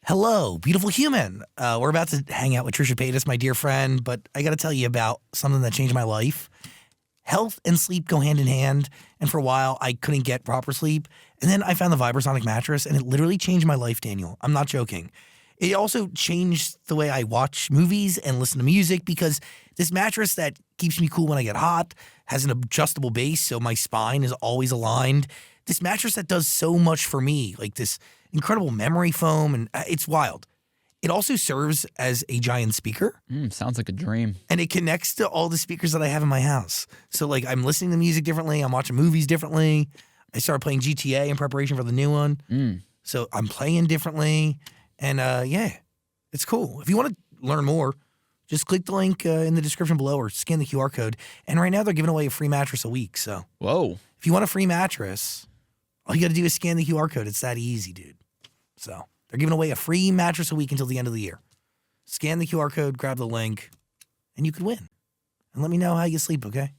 Hello, beautiful human. We're about to hang out with Trisha Paytas, my dear friend, but I got to tell you about something that changed my life. Health and sleep go hand in hand, and for a while, I couldn't get proper sleep. And then I found the Vibrasonic mattress, and it literally changed my life, Daniel. I'm not joking. It also changed the way I watch movies and listen to music because this mattress that keeps me cool when I get hot has an adjustable base, so my spine is always aligned. This mattress that does so much for me, like this incredible memory foam, and it's wild. It also serves as a giant speaker. Sounds like a dream. And it connects to all the speakers that I have in my house. So, like, I'm listening to music differently. I'm watching movies differently. I started playing GTA in preparation for the new one. So I'm playing differently. And, yeah, it's cool. If you want to learn more, just click the link in the description below or scan the QR code. And right now they're giving away a free mattress a week. So Whoa. If you want a free mattress, all you got to do is scan the QR code. It's that easy, dude. So they're giving away a free mattress a week until the end of the year. Scan the QR code, grab the link, and you could win. And let me know how you sleep, okay?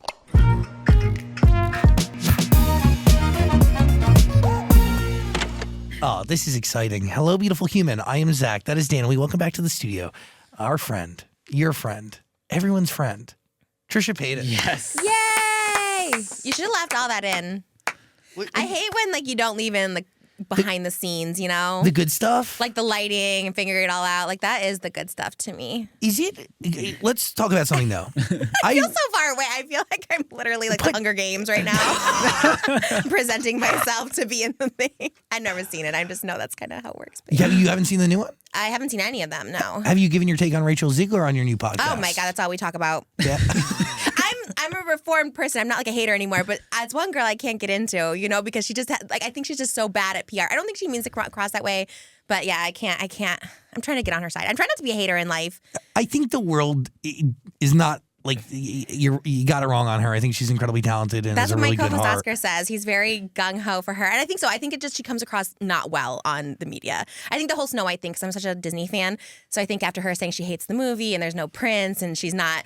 Oh, this is exciting. Hello, beautiful human. I am Zach. That is Dan. We welcome back to the studio. Our friend, your friend, everyone's friend, Trisha Paytas. Yes. Yay! You should have left all that in. I hate when like you don't leave in the behind the scenes, you know? The good stuff? Like the lighting and figuring it all out. Like that is the good stuff to me. Is it? Let's talk about something, though. I feel so far away. I feel like I'm literally like the Hunger Games right now. Presenting myself to be in the thing. I've never seen it. I just know that's kind of how it works. Yeah, you haven't seen the new one? I haven't seen any of them, no. Have you given your take on Rachel Ziegler on your new podcast? Oh my God, that's all we talk about. Yeah. I'm a reformed person. I'm not like a hater anymore, but as one girl I can't get into, you know, because she just I think she's just so bad at PR. I don't think she means to cross that way, but yeah, I can't. I'm trying to get on her side. I'm trying not to be a hater in life. I think the world is not like you got it wrong on her. I think she's incredibly talented and that's has a what really my good co-host heart. Oscar says. He's very gung ho for her, and I think so. I think she comes across not well on the media. I think the whole Snow White thing, because I'm such a Disney fan. So I think after her saying she hates the movie and there's no prince and it's not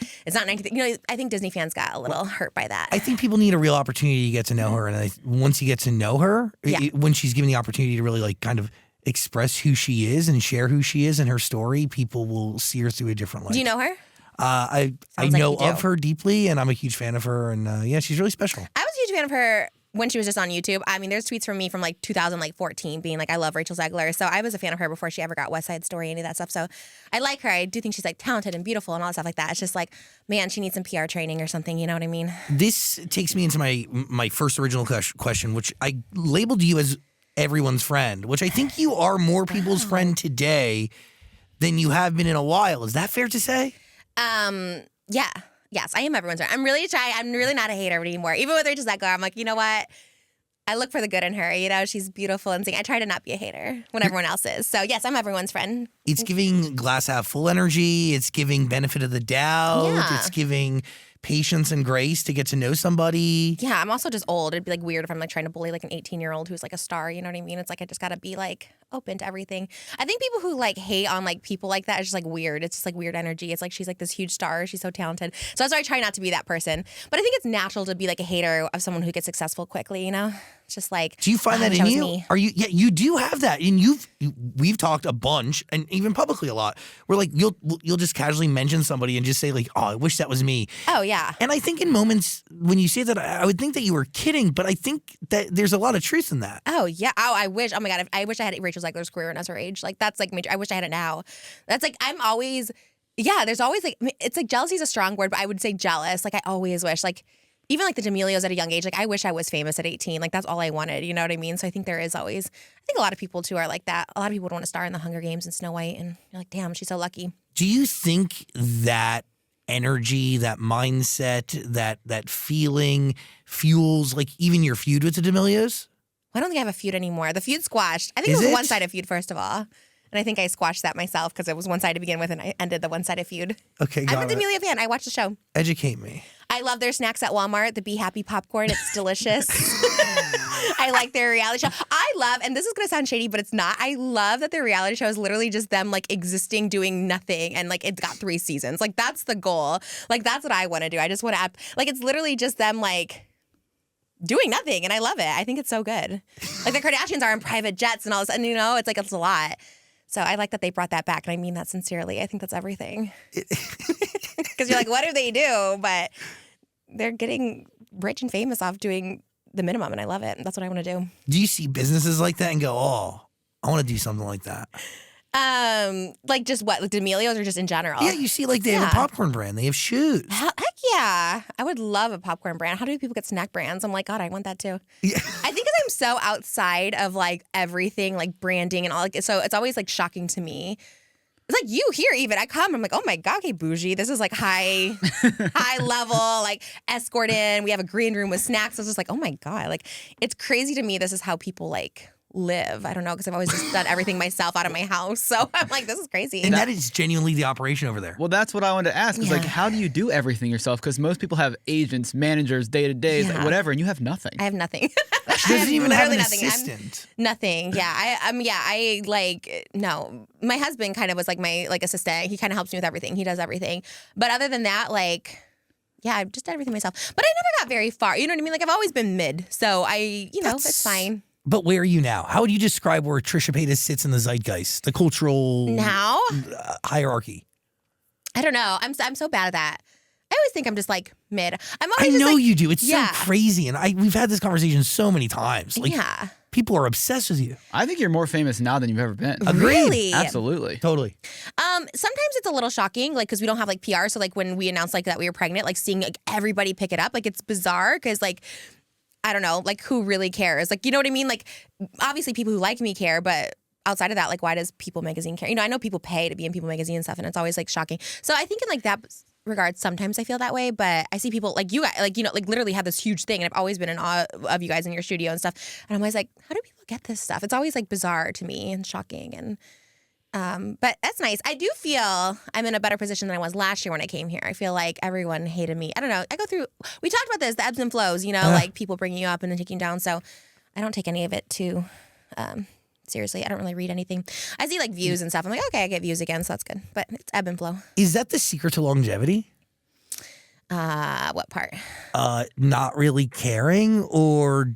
anything. You know, I think Disney fans got a little hurt by that. I think people need a real opportunity to get to know her, and once you get to know her, when she's given the opportunity to really like kind of express who she is and share who she is and her story, people will see her through a different light. Do you know her? I know of her deeply, and I'm a huge fan of her, and yeah, she's really special. I was a huge fan of her when she was just on YouTube. I mean, there's tweets from me from like 2014 being like, I love Rachel Zegler. So I was a fan of her before she ever got West Side Story, any of that stuff. So I like her. I do think she's like talented and beautiful and all that stuff like that. It's just like, man, she needs some PR training or something. You know what I mean? This takes me into my first original question, which I labeled you as everyone's friend, which I think you are more people's friend today than you have been in a while. Is that fair to say? Yeah. Yes, I am everyone's friend. I'm really shy. I'm really not a hater anymore. Even with Rachel Zegler, I'm like, you know what? I look for the good in her. You know, she's beautiful and I try to not be a hater when everyone else is. So yes, I'm everyone's friend. It's giving glass half full energy. It's giving benefit of the doubt. Yeah. It's giving patience and grace to get to know somebody. Yeah, I'm also just old. It'd be like weird if I'm like trying to bully like an 18-year-old who's like a star. You know what I mean? It's like I just gotta be like open to everything. I think people who like hate on like people like that is just like weird. It's just like weird energy. It's like she's like this huge star. She's so talented. So that's why I try not to be that person. But I think it's natural to be like a hater of someone who gets successful quickly. You know, it's just like. Do you find that in you? Me. Are you? Yeah, you do have that, and we've talked a bunch, and even publicly a lot. Where like you'll just casually mention somebody and just say like, oh, I wish that was me. Oh yeah. And I think in moments when you say that, I would think that you were kidding, but I think that there's a lot of truth in that. Oh yeah. Oh, I wish. Oh my God. I wish I had Rachel Zegler's career when I was her age. Like that's like major. I wish I had it now. That's like I'm always. Yeah. There's always like it's like jealousy is a strong word, but I would say jealous. Like I always wish like. Even like the D'Amelios at a young age, like I wish I was famous at 18. Like that's all I wanted. You know what I mean? So I think there is always, I think a lot of people too are like that. A lot of people want to star in the Hunger Games and Snow White and you're like, damn, she's so lucky. Do you think that energy, that mindset, that feeling fuels like even your feud with the D'Amelios? I don't think I have a feud anymore. The feud squashed. I think it was a one-sided feud, first of all. And I think I squashed that myself because it was one side to begin with and I ended the one-sided feud. Okay, got I'm a it. D'Amelia fan. I watched the show. Educate me. I love their snacks at Walmart, the Be Happy popcorn. It's delicious. I like their reality show. I love, and this is going to sound shady, but it's not. I love that their reality show is literally just them like existing, doing nothing. And like it's got 3 seasons. Like that's the goal. Like that's what I want to do. I just want to, like it's literally just them like doing nothing. And I love it. I think it's so good. Like the Kardashians are in private jets and all this. And you know, it's like, it's a lot. So I like that they brought that back, and I mean that sincerely. I think that's everything. Because you're like, what do they do? But they're getting rich and famous off doing the minimum, and I love it. That's what I want to do. Do you see businesses like that and go, oh, I want to do something like that? Like just what, like D'Amelio's or just in general? Yeah, you see like they have a popcorn brand. They have shoes. Heck yeah. I would love a popcorn brand. How do people get snack brands? I'm like, God, I want that too. Yeah. I think 'cause I'm so outside of like everything, like branding and all, like, so it's always like shocking to me. It's like you here even. I come, I'm like, oh my God, okay, bougie. This is like high level, like escort in. We have a green room with snacks. It's just like, oh my God. Like, it's crazy to me. This is how people like live. I don't know, because I've always just done everything myself out of my house. So I'm like, this is crazy. And that is genuinely the operation over there. Well, that's what I wanted to ask. Is like, how do you do everything yourself? Because most people have agents, managers, day-to-days, like whatever, and you have nothing. I have nothing. She doesn't even have an nothing. assistant. Nothing. Yeah. I like, no. My husband kind of was like my like assistant. He kind of helps me with everything. He does everything. But other than that, like, yeah, I've just done everything myself. But I never got very far. You know what I mean? Like, I've always been mid. So it's fine. But where are you now? How would you describe where Trisha Paytas sits in the zeitgeist, the cultural now hierarchy? I don't know. I'm so bad at that. I always think I'm just like mid. I'm always I just know like, you do. It's so crazy, and we've had this conversation so many times. Like, people are obsessed with you. I think you're more famous now than you've ever been. Agreed. Really? Absolutely. Totally. Sometimes it's a little shocking, like, because we don't have like PR. So like when we announced like that we were pregnant, like seeing like everybody pick it up, like it's bizarre because like, I don't know, like who really cares? Like, you know what I mean? Like, obviously people who like me care, but outside of that, like, why does People Magazine care? You know, I know people pay to be in People Magazine and stuff, and it's always like shocking. So I think in like that regard, sometimes I feel that way, but I see people like you guys, like, you know, like literally have this huge thing, and I've always been in awe of you guys in your studio and stuff. And I'm always like, how do people get this stuff? It's always like bizarre to me and shocking. And but that's nice. I do feel I'm in a better position than I was last year when I came here. I feel like everyone hated me. I don't know. I go through, we talked about this, the ebbs and flows, you know, like people bringing you up and then taking you down. So I don't take any of it too seriously. I don't really read anything. I see like views and stuff. I'm like, okay, I get views again, so that's good. But it's ebb and flow. Is that the secret to longevity? What part? Not really caring, or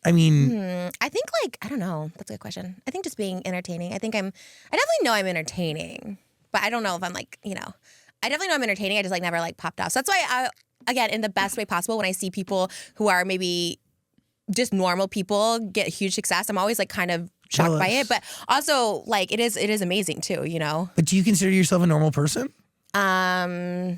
I mean, I think like, I don't know. That's a good question. I think just being entertaining. I definitely know I'm entertaining, but I don't know if I'm like, you know, I definitely know I'm entertaining. I just like never like popped off. So that's why again, in the best way possible, when I see people who are maybe just normal people get huge success, I'm always like kind of shocked by it. But also like it is amazing too, you know? But do you consider yourself a normal person? No.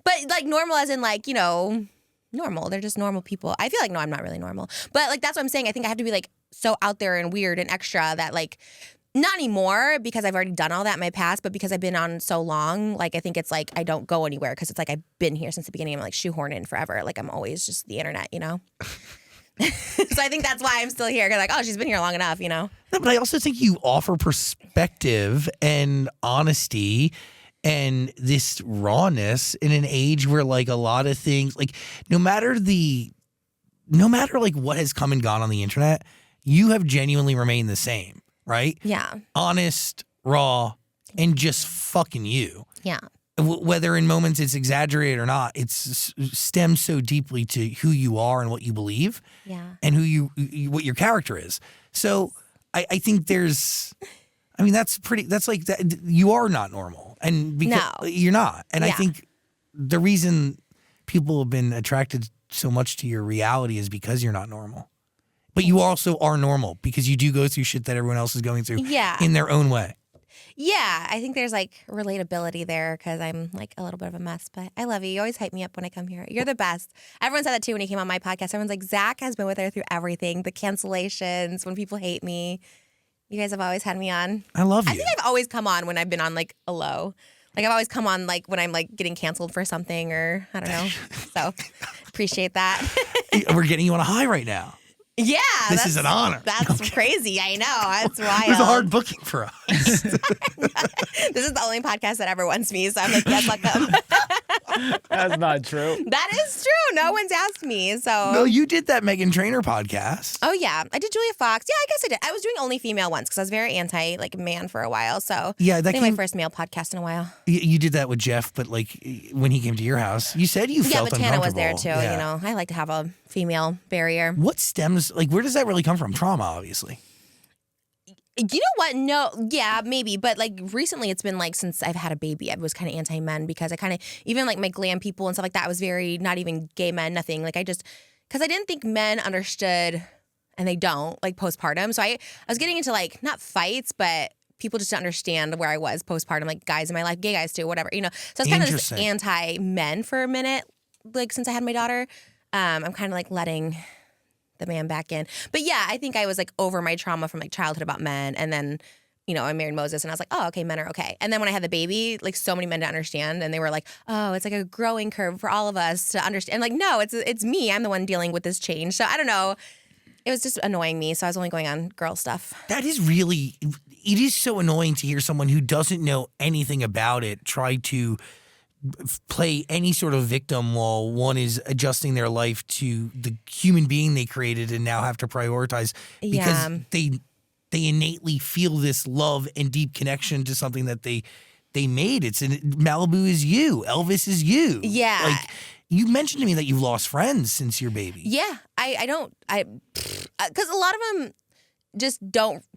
But like normal as in like, you know, normal. They're just normal people. I feel like, no, I'm not really normal. But like, that's what I'm saying. I think I have to be like so out there and weird and extra that like, not anymore because I've already done all that in my past, but because I've been on so long, like I think it's like I don't go anywhere because it's like I've been here since the beginning. I'm like shoehorned in forever. Like I'm always just the internet, you know? So I think that's why I'm still here. Cause like, oh, she's been here long enough, you know? No, but I also think you offer perspective and honesty and this rawness in an age where like a lot of things, like no matter like what has come and gone on the internet, you have genuinely remained the same, right? Yeah. Honest, raw, and just fucking you. Yeah. Whether in moments it's exaggerated or not, it's stems so deeply to who you are and what you believe. Yeah. And what your character is. So I think that's like that. You are not normal. And because you're not. And I think the reason people have been attracted so much to your reality is because you're not normal. But you also are normal because you do go through shit that everyone else is going through in their own way. Yeah, I think there's like relatability there because I'm like a little bit of a mess, but I love you. You always hype me up when I come here. You're the best. Everyone said that too when he came on my podcast. Everyone's like, Zach has been with her through everything, the cancellations, when people hate me. You guys have always had me on. I love you. I think I've always come on when I've been on like a low. Like I've always come on like when I'm like getting canceled for something or I don't know. So appreciate that. We're getting you on a high right now. Yeah. This is an honor. That's crazy. I know. That's wild. It was a hard booking for us. This is the only podcast that ever wants me. So I'm like, yes, let them. That's not true. That is true. No one's asked me. So No, you did that Meghan Trainor podcast. Oh yeah, I did Julia Fox. Yeah, I guess I did. I was doing only female ones because I was very anti like man for a while. So Yeah, I that think came. my first male podcast in a while. You did that with Jeff, but like when he came to your house, you said you Yeah, felt but Tana was there uncomfortable. too. Yeah. You know, I like to have a female barrier. What stems like where does that really come from? Trauma, obviously. You know what? No, yeah, maybe. But like recently it's been like since I've had a baby, I was kind of anti-men because I kind of, even like my glam people and stuff like that, I was very, not even gay men, nothing. Like I just, because I didn't think men understood, and they don't, like postpartum. So I was getting into like, not fights, but people just didn't understand where I was postpartum, like guys in my life, gay guys too, whatever, you know. So I was kind of just Interesting. anti-men for a minute, like since I had my daughter. I'm kind of like letting the man back in. But yeah, I think I was like over my trauma from like childhood about men. And then, you know, I married Moses and I was like, oh, okay, men are okay. And then when I had the baby, like so many men didn't understand. And they were like, oh, it's like a growing curve for all of us to understand. And like, no, it's me. I'm the one dealing with this change. So I don't know. It was just annoying me. So I was only going on girl stuff. That is really, it is so annoying to hear someone who doesn't know anything about it try to play any sort of victim while one is adjusting their life to the human being they created and now have to prioritize because Yeah. they innately feel this love and deep connection to something that they made. Malibu is you. Elvis is you. Yeah. Like you mentioned to me that you've lost friends since your baby. Yeah. Because a lot of them just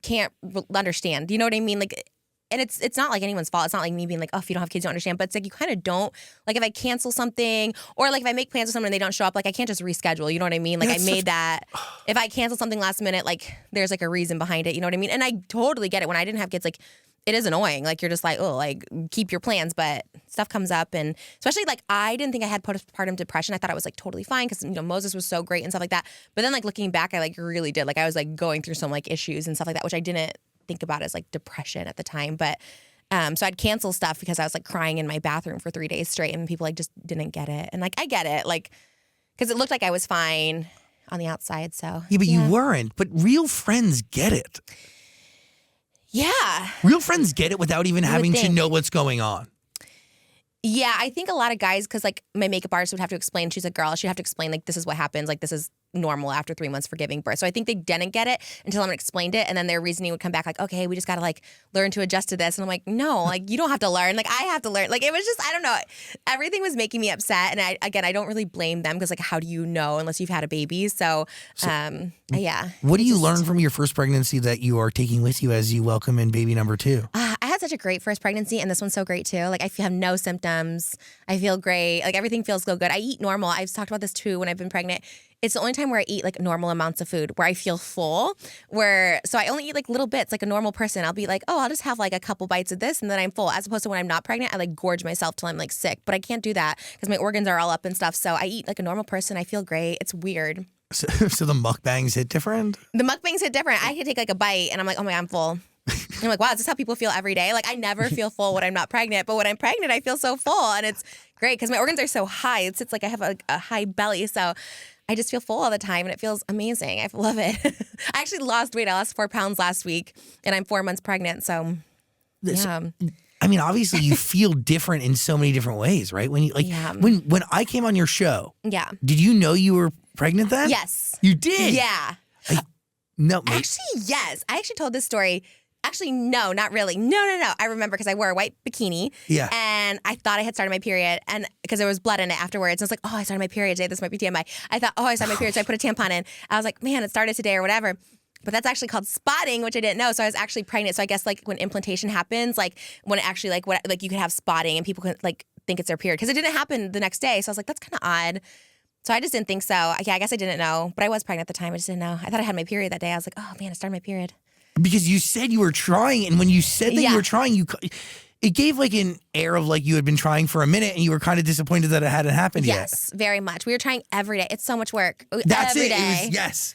can't understand. You know what I mean? Like, and it's not like anyone's fault. It's not like me being like, oh, if you don't have kids, you don't understand. But it's like you kind of don't. Like if I cancel something or like if I make plans with someone and they don't show up, like I can't just reschedule. You know what I mean? Like I made that. If I cancel something last minute, like there's like a reason behind it. You know what I mean? And I totally get it. When I didn't have kids, like it is annoying. Like you're just like, oh, like keep your plans. But stuff comes up. And especially like I didn't think I had postpartum depression. I thought I was like totally fine because, you know, Moses was so great and stuff like that. But then like looking back, I like really did. Like I was like going through some like issues and stuff like that, which I didn't think about as like depression at the time. But so I'd cancel stuff because I was like crying in my bathroom for 3 days straight and people like just didn't get it. And like I get it, like because it looked like I was fine on the outside. So Yeah, but you weren't. But real friends get it. Yeah. Real friends get it without even having to think. know what's going on. Yeah, I think a lot of guys, because like my makeup artist would have to explain, she's a girl, she'd have to explain like this is what happens, like this is normal after 3 months for giving birth. So I think they didn't get it until someone explained it, and then their reasoning would come back like, okay, we just gotta like learn to adjust to this. And I'm like, no, like you don't have to learn, like I have to learn. Like it was just, I don't know, everything was making me upset. And I don't really blame them because like how do you know unless you've had a baby? So yeah. What do you learn from your first pregnancy that you are taking with you as you welcome in baby number 2? I had such a great first pregnancy, and this one's so great too. Like I have no symptoms. I feel great. Like everything feels so good. I eat normal. I've talked about this too when I've been pregnant. It's the only time where I eat like normal amounts of food, where I feel full. So I only eat like little bits, like a normal person. I'll be like, oh, I'll just have like a couple bites of this, and then I'm full. As opposed to when I'm not pregnant, I like gorge myself till I'm like sick. But I can't do that because my organs are all up and stuff. So I eat like a normal person. I feel great. It's weird. So the mukbangs hit different? The mukbangs hit different. I can take like a bite, and I'm like, oh my God, I'm full. I'm like, wow, is this how people feel every day? Like I never feel full when I'm not pregnant, but when I'm pregnant, I feel so full, and it's great because my organs are so high. It's like I have a high belly, so I just feel full all the time, and it feels amazing. I love it. I actually lost weight. I lost 4 pounds last week, and I'm 4 months pregnant. So yeah. I mean, obviously, you feel different in so many different ways, right? When you like when I came on your show, did you know you were pregnant then? Yes. You did? Yeah. No, actually, yes. I actually told this story. Actually, no, not really. No. I remember because I wore a white bikini. Yeah. And I thought I had started my period, and because there was blood in it afterwards. And I was like, oh, I started my period today. This might be TMI. I thought, oh, I started my period. So I put a tampon in. I was like, man, it started today or whatever. But that's actually called spotting, which I didn't know. So I was actually pregnant. So I guess like when implantation happens, like when it actually like you could have spotting and people could like think it's their period because it didn't happen the next day. So I was like, that's kind of odd. So I just didn't think so. Yeah, I guess I didn't know, but I was pregnant at the time. I just didn't know. I thought I had my period that day. I was like, oh man, I started my period. Because you said you were trying, and when you said that you were trying, it gave like an air of like you had been trying for a minute, and you were kind of disappointed that it hadn't happened yet. Yes, very much. We were trying every day. It's so much work. That's every it. day.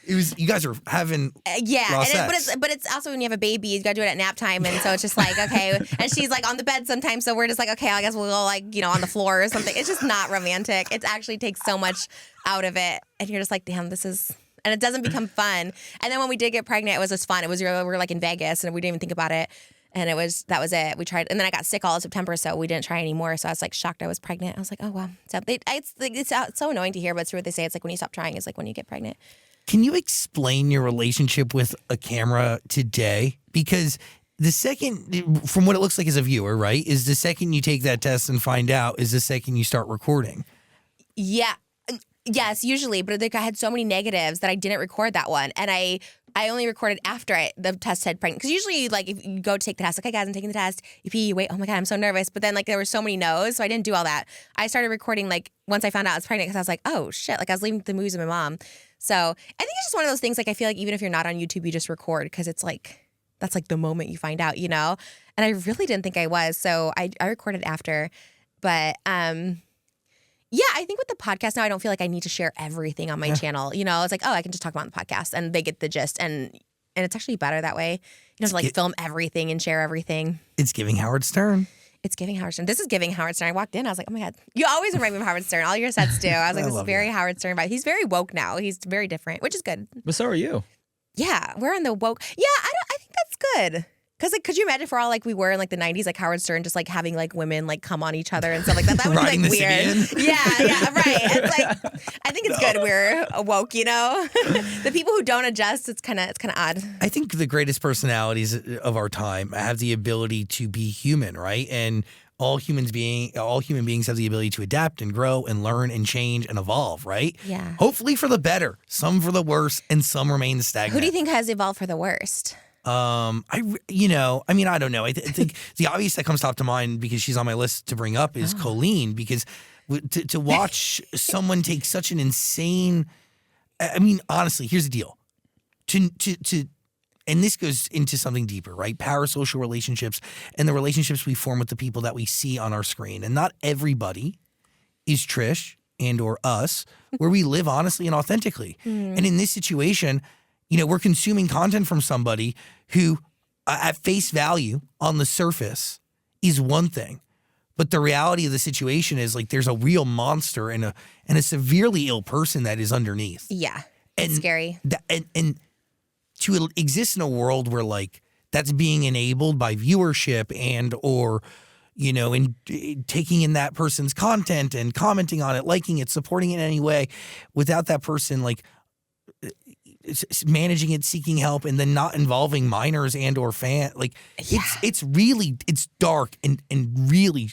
It was. You guys are having raw sex. But it's also when you have a baby, you got to do it at nap time, and so it's just like okay. And she's like on the bed sometimes, so we're just like okay, I guess we'll go like on the floor or something. It's just not romantic. It actually takes so much out of it, and you're just like, damn, this is. And it doesn't become fun. And then when we did get pregnant, it was just fun. It was we were like in Vegas, and we didn't even think about it. And that was it. We tried, and then I got sick all of September, so we didn't try anymore. So I was like shocked I was pregnant. I was like, oh wow. So it's so annoying to hear, but it's true what they say. It's like when you stop trying, it's like when you get pregnant. Can you explain your relationship with a camera today? Because the second, from what it looks like as a viewer, right, is the second you take that test and find out is the second you start recording. Yeah. Yes, usually, but I had so many negatives that I didn't record that one, and I only recorded after the test said pregnant. Because usually, like, if you go to take the test, like, hey guys, I'm taking the test. You pee, you wait. Oh my god, I'm so nervous. But then, like, there were so many no's, so I didn't do all that. I started recording like once I found out I was pregnant because I was like, oh shit, like I was leaving the movies with my mom. So I think it's just one of those things. Like I feel like even if you're not on YouTube, you just record because it's like that's like the moment you find out, you know. And I really didn't think I was, so I recorded after, but yeah, I think with the podcast now, I don't feel like I need to share everything on my channel. You know, it's like, oh, I can just talk about the podcast and they get the gist. And it's actually better that way. You don't have to like film everything and share everything. It's giving Howard Stern. It's giving Howard Stern. This is giving Howard Stern. I walked in, I was like, oh my God. You always remind me of Howard Stern. All your sets do. I was like, this is very Howard Stern vibe. He's very woke now. He's very different, which is good. But so are you. Yeah, we're on the woke. Yeah, I think that's good. Because, like, could you imagine if we're all like we were in, like, the 90s, like, Howard Stern just, like, having, like, women, like, come on each other and stuff like that? That would be, like, weird. Yeah, right. It's like, I think it's good we're woke, you know? The people who don't adjust, it's kind of odd. I think the greatest personalities of our time have the ability to be human, right? And all human beings have the ability to adapt and grow and learn and change and evolve, right? Yeah. Hopefully for the better, some for the worse, and some remain stagnant. Who do you think has evolved for the worst? I don't know. I think the obvious that comes top to mind because she's on my list to bring up is Colleen, because to watch someone take such an insane, I mean, honestly, here's the deal. And this goes into something deeper, right? Parasocial relationships and the relationships we form with the people that we see on our screen. And not everybody is Trish and or us, where we live honestly and authentically. And in this situation, you know, we're consuming content from somebody who, at face value, on the surface, is one thing. But the reality of the situation is, like, there's a real monster and a severely ill person that is underneath. Yeah, it's scary. And to exist in a world where, like, that's being enabled by viewership and or, you know, in taking in that person's content and commenting on it, liking it, supporting it in any way, without that person, like, managing it, seeking help, and then not involving minors and or it's dark and really,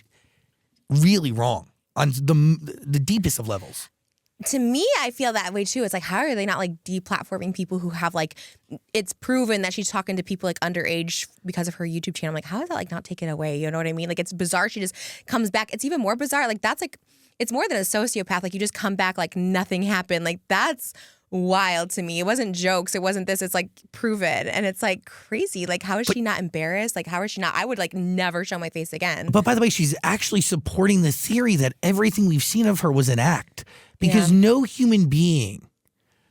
really wrong on the deepest of levels. To me, I feel that way too. It's like, how are they not like deplatforming people who have like, it's proven that she's talking to people like underage because of her YouTube channel. I'm like, how is that like not taken away? You know what I mean? Like, it's bizarre. She just comes back. It's even more bizarre. Like, that's like, it's more than a sociopath. Like, you just come back like nothing happened. Like, that's wild to me. It wasn't jokes. It wasn't this. It's like proven. And it's like crazy. Like, how is she not embarrassed? Like, how is she not? I would like never show my face again. But by the way, she's actually supporting the theory that everything we've seen of her was an act. Because no human being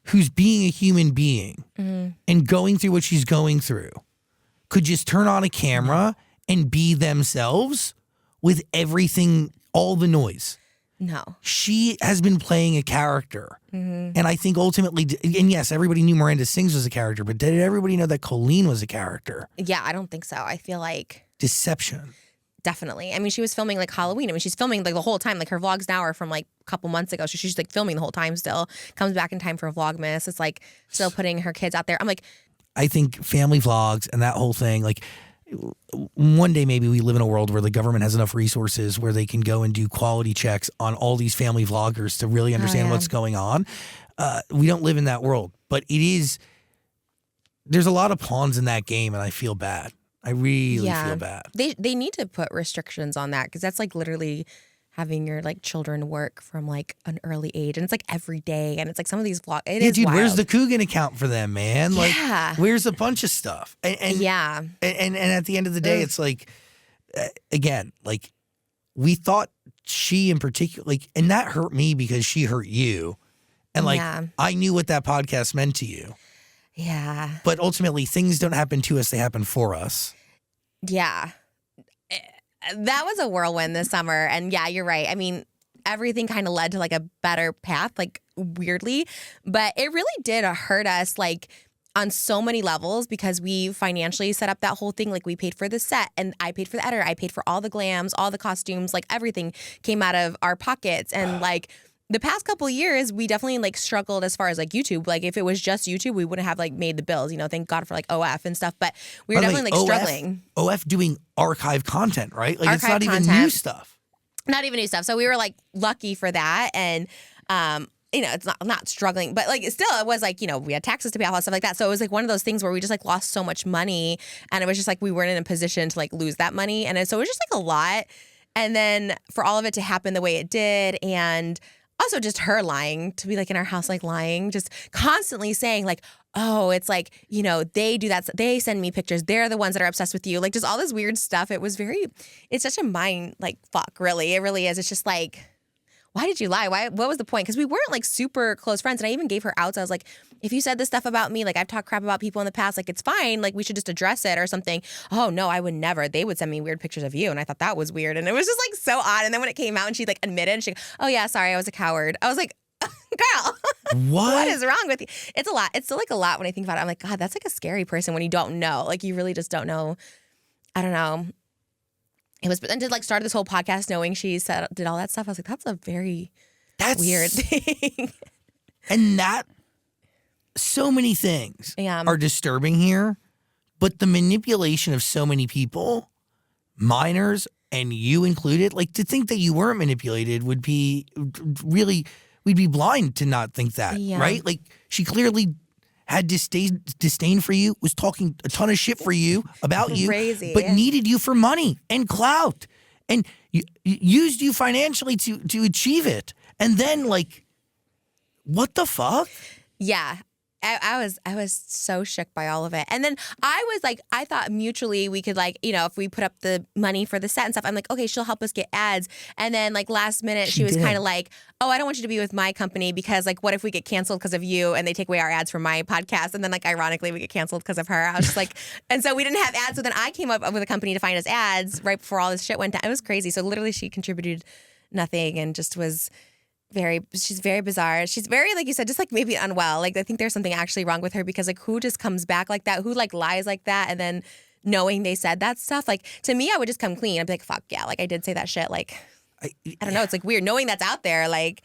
who's being a human being and going through what she's going through could just turn on a camera and be themselves with everything, all the noise. No. She has been playing a character. And I think ultimately, and yes, everybody knew Miranda Sings was a character, but did everybody know that Colleen was a character? Yeah, I don't think so. I feel like deception. Definitely. I mean, she was filming like Halloween. I mean, she's filming like the whole time. Like, her vlogs now are from like a couple months ago. So she's like filming the whole time still. Comes back in time for Vlogmas. It's like still putting her kids out there. I'm like, I think family vlogs and that whole thing, like, one day maybe we live in a world where the government has enough resources where they can go and do quality checks on all these family vloggers to really understand what's going on. We don't live in that world, but there's a lot of pawns in that game, and I feel bad. I really feel bad. They need to put restrictions on that, because that's like literally having your like children work from like an early age, and it's like every day, and it's like some of these vlogs. Dude, wild. Where's the Coogan account for them, man? Like, where's a bunch of stuff? And at the end of the day, it's like, again, like, we thought she in particular, like, and that hurt me because she hurt you, and like I knew what that podcast meant to you. Yeah. But ultimately, things don't happen to us; they happen for us. Yeah. That was a whirlwind this summer. And yeah, you're right. I mean, everything kind of led to like a better path, like weirdly. But it really did hurt us, like on so many levels because we financially set up that whole thing. Like we paid for the set and I paid for the editor. I paid for all the glams, all the costumes, like everything came out of our pockets. And like the past couple of years, we definitely like struggled as far as like YouTube. Like if it was just YouTube, we wouldn't have like made the bills, you know, thank God for like OF and stuff. But we were definitely like struggling. OF doing archive content, right? Like Archive it's not even content. new stuff. Not even new stuff. So we were like lucky for that. And, you know, it's not struggling, but like still it was like, you know, we had taxes to pay, all that stuff like that. So it was like one of those things where we just like lost so much money and it was just like we weren't in a position to like lose that money. And so it was just like a lot. And then for all of it to happen the way it did, and also just her lying, to be like in our house, like lying, just constantly saying like, oh, it's like, you know, they do that. They send me pictures. They're the ones that are obsessed with you. Like just all this weird stuff. It's such a mind like fuck, really. It really is. It's just like, why did you lie? What was the point? Because we weren't like super close friends. And I even gave her outs. I was like, if you said this stuff about me, like I've talked crap about people in the past, like it's fine. Like we should just address it or something. Oh no, I would never. They would send me weird pictures of you. And I thought that was weird. And it was just like so odd. And then when it came out and she like admitted, she, oh yeah, sorry, I was a coward. I was like, girl, what is wrong with you? It's a lot. It's still like a lot when I think about it. I'm like, God, that's like a scary person when you don't know. Like you really just don't know. I don't know. It was, and to like start this whole podcast knowing she said, did all that stuff. I was like, that's a very weird thing. And that, so many things are disturbing here, but the manipulation of so many people, minors and you included, like to think that you weren't manipulated would be really, we'd be blind to not think that, right? Like she clearly had disdain for you, was talking a ton of shit for you, about you, Crazy. But needed you for money and clout and used you financially to achieve it. And then like, what the fuck? Yeah. I was so shook by all of it. And then I was like, I thought mutually we could like, you know, if we put up the money for the set and stuff, I'm like, okay, she'll help us get ads. And then like last minute, she was kind of like, oh, I don't want you to be with my company because like, what if we get canceled because of you and they take away our ads from my podcast? And then like, ironically, we get canceled because of her. I was just like, and so we didn't have ads. So then I came up with a company to find us ads right before all this shit went down. It was crazy. So literally she contributed nothing and just was she's very bizarre. She's very, like you said, just like maybe unwell. Like I think there's something actually wrong with her because like who just comes back like that? Who like lies like that? And then knowing they said that stuff, like to me, I would just come clean. I'd be like, fuck yeah. Like I did say that shit. Like, I don't know. It's like weird knowing that's out there. Like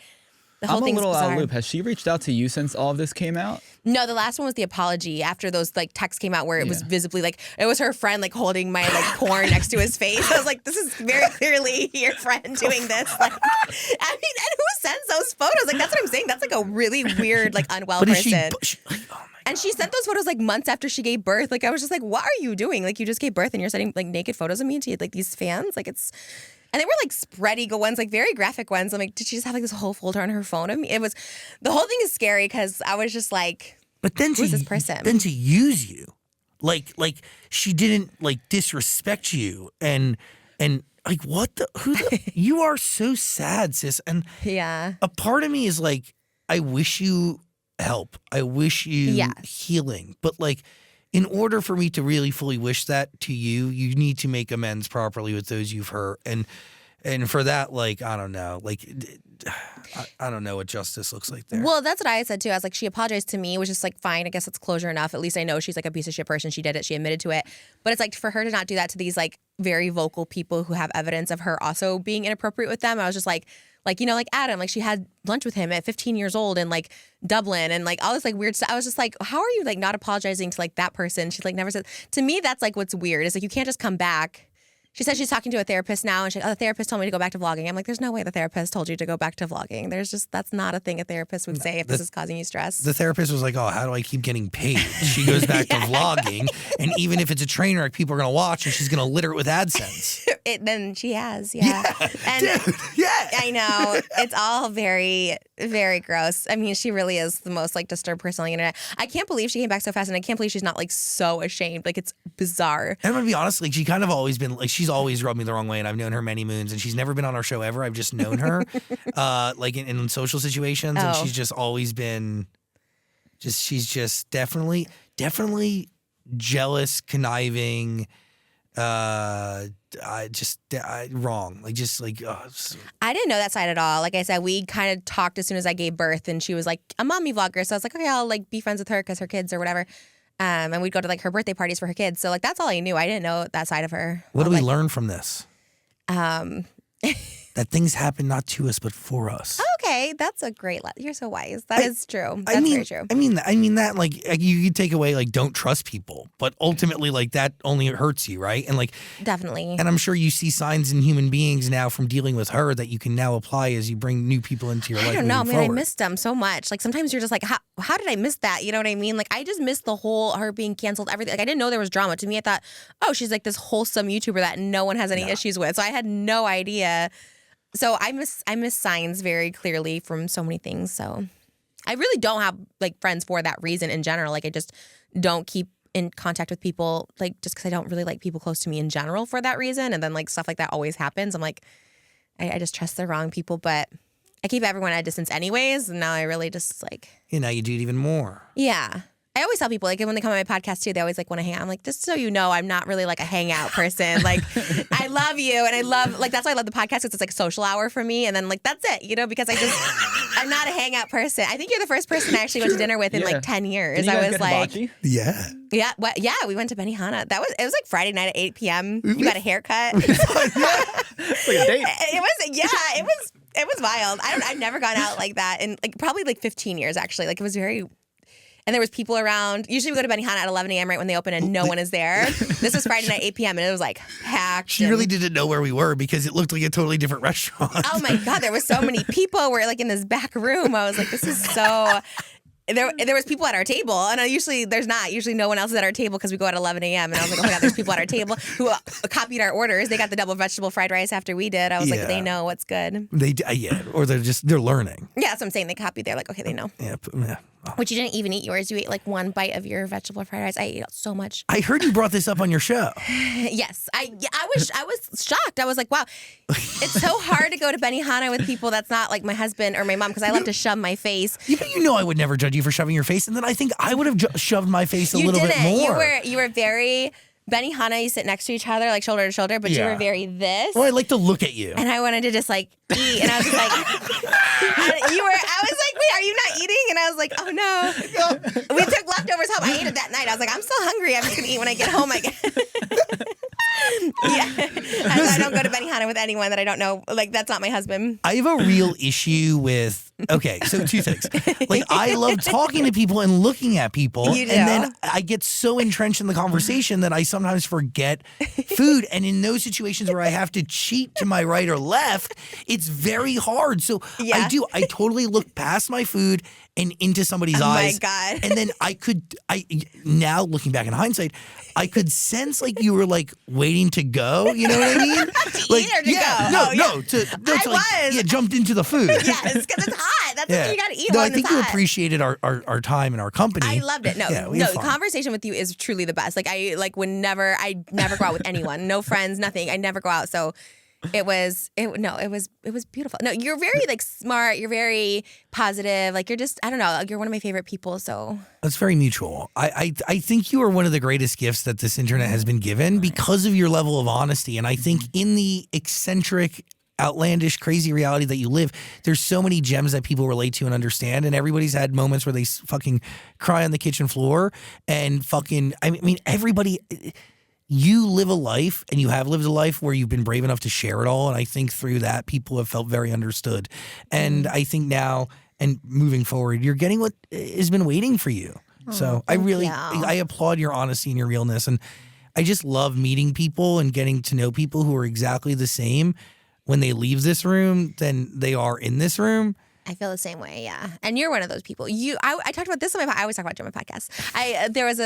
the whole thing's bizarre. I'm a little out of loop. Has she reached out to you since all of this came out? No, the last one was the apology after those like texts came out where it was visibly like it was her friend like holding my like porn next to his face. I was like, this is very clearly your friend doing this. Like, I mean, and who sends those photos? Like that's what I'm saying. That's like a really weird like unwell person. And she sent those photos like months after she gave birth. Like I was just like, what are you doing? Like you just gave birth and you're sending like naked photos of me to like these fans. Like it's. And they were like spread eagle ones, like very graphic ones. I'm like, did she just have like this whole folder on her phone of me? It was, the whole thing is scary because I was just like, but then who's this person? Then to use you, like she didn't like disrespect you and like what you are so sad, sis. And a part of me is like, I wish you help. I wish you healing, but like. In order for me to really fully wish that to you, you need to make amends properly with those you've hurt. And for that, like, I don't know. Like, I don't know what justice looks like there. Well, that's what I said, too. I was like, she apologized to me, which is like, fine. I guess it's closure enough. At least I know she's like a piece of shit person. She did it. She admitted to it. But it's like for her to not do that to these like very vocal people who have evidence of her also being inappropriate with them. I was just like, you know, like Adam, like she had lunch with him at 15 years old in like Dublin and like all this like weird stuff. I was just like, how are you like not apologizing to like that person? She's like never said. To me, that's like what's weird. It's like you can't just come back. She said she's talking to a therapist now and the therapist told me to go back to vlogging. I'm like, there's no way the therapist told you to go back to vlogging. That's not a thing a therapist would say if this is causing you stress. The therapist was like, oh, how do I keep getting paid? She goes back to vlogging and even if it's a train wreck, people are going to watch and she's going to litter it with AdSense. Then she has, and dude, I know. It's all very, very gross. I mean, she really is the most like disturbed person on the internet. I can't believe she came back so fast and I can't believe she's not like so ashamed. Like it's bizarre. And I'm going to be honest, like she kind of always been like, she's always rubbed me the wrong way and I've known her many moons and she's never been on our show ever. I've just known her like in social situations and she's just always been she's just definitely jealous, conniving, wrong. Like just like I didn't know that side at all. Like I said, we kind of talked as soon as I gave birth and she was like a mommy vlogger. So I was like, okay, I'll like be friends with her because her kids or whatever. And we'd go to like her birthday parties for her kids. So like that's all I knew. I didn't know that side of her. What do we learn from this? That things happen not to us but for us. Okay, that's a great. You're so wise. That is true. That's very true. I mean that like you could take away like don't trust people, but ultimately like that only hurts you, right? And like definitely. And I'm sure you see signs in human beings now from dealing with her that you can now apply as you bring new people into your life. I don't know, man. Forward. I missed them so much. Like sometimes you're just like, how did I miss that? You know what I mean? Like I just missed the whole her being canceled. Everything. Like I didn't know there was drama. To me, I thought, oh, she's like this wholesome YouTuber that no one has any issues with. So I had no idea. So I miss signs very clearly from so many things. So I really don't have like friends for that reason in general. Like I just don't keep in contact with people like just because I don't really like people close to me in general for that reason. And then like stuff like that always happens. I'm like, I just trust the wrong people, but I keep everyone at a distance anyways. And now I really just like. Now you do it even more. Yeah. I always tell people, like, when they come on my podcast, too, they always, like, want to hang out. I'm like, just so you know, I'm not really, like, a hangout person. Like, I love you, and I love, like, that's why I love the podcast, because it's, like, social hour for me, and then, like, that's it, you know, because I'm not a hangout person. I think you're the first person I actually went to dinner with in, like, 10 years. Didn't you guys I was get like, hibachi? Yeah. Yeah, we went to Benihana. It was, like, Friday night at 8 p.m. You got a haircut. It's like a date. It was wild. I've never gone out like that in, like, probably, like, 15 years, actually. Like, it was very... And there was people around. Usually we go to Benihana at 11 a.m. right when they open and no one is there. This was Friday night, 8 p.m. and it was like packed. She really didn't know where we were because it looked like a totally different restaurant. Oh my God, there was so many people. We're like in this back room. I was like, this is so... There was people at our table, and there's not. Usually no one else is at our table because we go at 11 a.m. And I was like, oh my God, there's people at our table who copied our orders. They got the double vegetable fried rice after we did. I was like, they know what's good. Or they're learning. Yeah, that's what I'm saying. They copied. They're like, okay, they know. Yeah. Oh. Which you didn't even eat yours. You ate like one bite of your vegetable fried rice. I ate so much. I heard you brought this up on your show. Yes. I was shocked. I was like, wow, it's so hard to go to Benihana with people that's not like my husband or my mom because I love to shove my face. You know I would never judge you for shoving your face, and then I think I would have shoved my face a little bit more. You were very... Benihana, you sit next to each other, like shoulder to shoulder, but you were very this. Well, I like to look at you. And I wanted to just like eat. And I was like, I was like, wait, are you not eating? And I was like, oh no. We took leftovers home. I ate it that night. I was like, I'm still hungry. I'm just going to eat when I get home, I guess. Yeah. I don't go to Benihana with anyone that I don't know. Like, that's not my husband. I have a real issue with, okay, so two things. Like, I love talking to people and looking at people. You do. And then I get so entrenched in the conversation that I sometimes forget food. And in those situations where I have to cheat to my right or left, it's very hard. So yeah. I totally look past my food and into somebody's eyes. Oh my God. And then now looking back in hindsight, I could sense like you were like waiting to go. You know what I mean? To like, eat or to go? Yeah, jumped into the food. Yes, because it's hot. That's what you got to eat. No, when I think it's you hot. appreciated our time and our company. I loved it. No, the conversation with you is truly the best. Like I never go out with anyone, no friends, nothing. I never go out. So it was beautiful. No, you're very like smart. You're very positive. Like you're just, I don't know. You're one of my favorite people. So that's very mutual. I think you are one of the greatest gifts that this internet has been given because of your level of honesty. And I think in the eccentric, outlandish, crazy reality that you live, there's so many gems that people relate to and understand. And everybody's had moments where they fucking cry on the kitchen floor and fucking, I mean, everybody, you live a life and you have lived a life where you've been brave enough to share it all. And I think through that, people have felt very understood. And I think now and moving forward, you're getting what has been waiting for you. So I applaud your honesty and your realness. And I just love meeting people and getting to know people who are exactly the same when they leave this room than they are in this room. I feel the same way, yeah. And you're one of those people. I talked about this on I always talk about it on my podcast. There was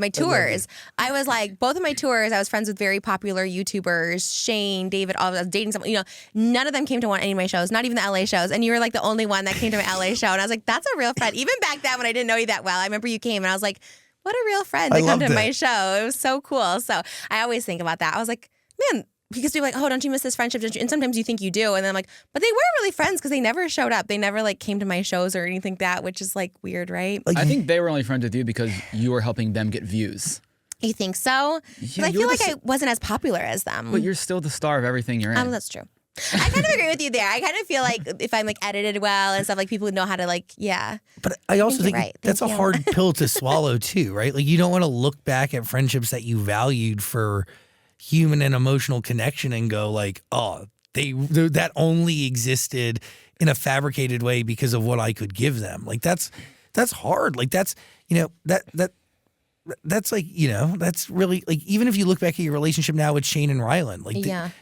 my tours. I was like, both of my tours, I was friends with very popular YouTubers, Shane, David, all of us, dating someone, none of them came to any of my shows, not even the LA shows. And you were like the only one that came to my LA show. And I was like, that's a real friend. Even back then when I didn't know you that well, I remember you came and I was like, what a real friend to come to my show. It was so cool. So I always think about that. I was like, man, because people are like, oh, don't you miss this friendship? And sometimes you think you do. And then I'm like, but they were really friends because they never showed up. They never like came to my shows or anything like that, which is like weird, right? I think they were only friends with you because you were helping them get views. You think so? Yeah, I feel like I wasn't as popular as them. But you're still the star of everything you're in. That's true. I kind of agree with you there. I kind of feel like if I'm like edited well and stuff, like people know how to like, yeah. But I also think right. that's a hard pill to swallow too, right? Like you don't want to look back at friendships that you valued for human and emotional connection and go like, oh, that only existed in a fabricated way because of what I could give them. Like that's hard. Like that's, that's like, that's really like, even if you look back at your relationship now with Shane and Ryland, like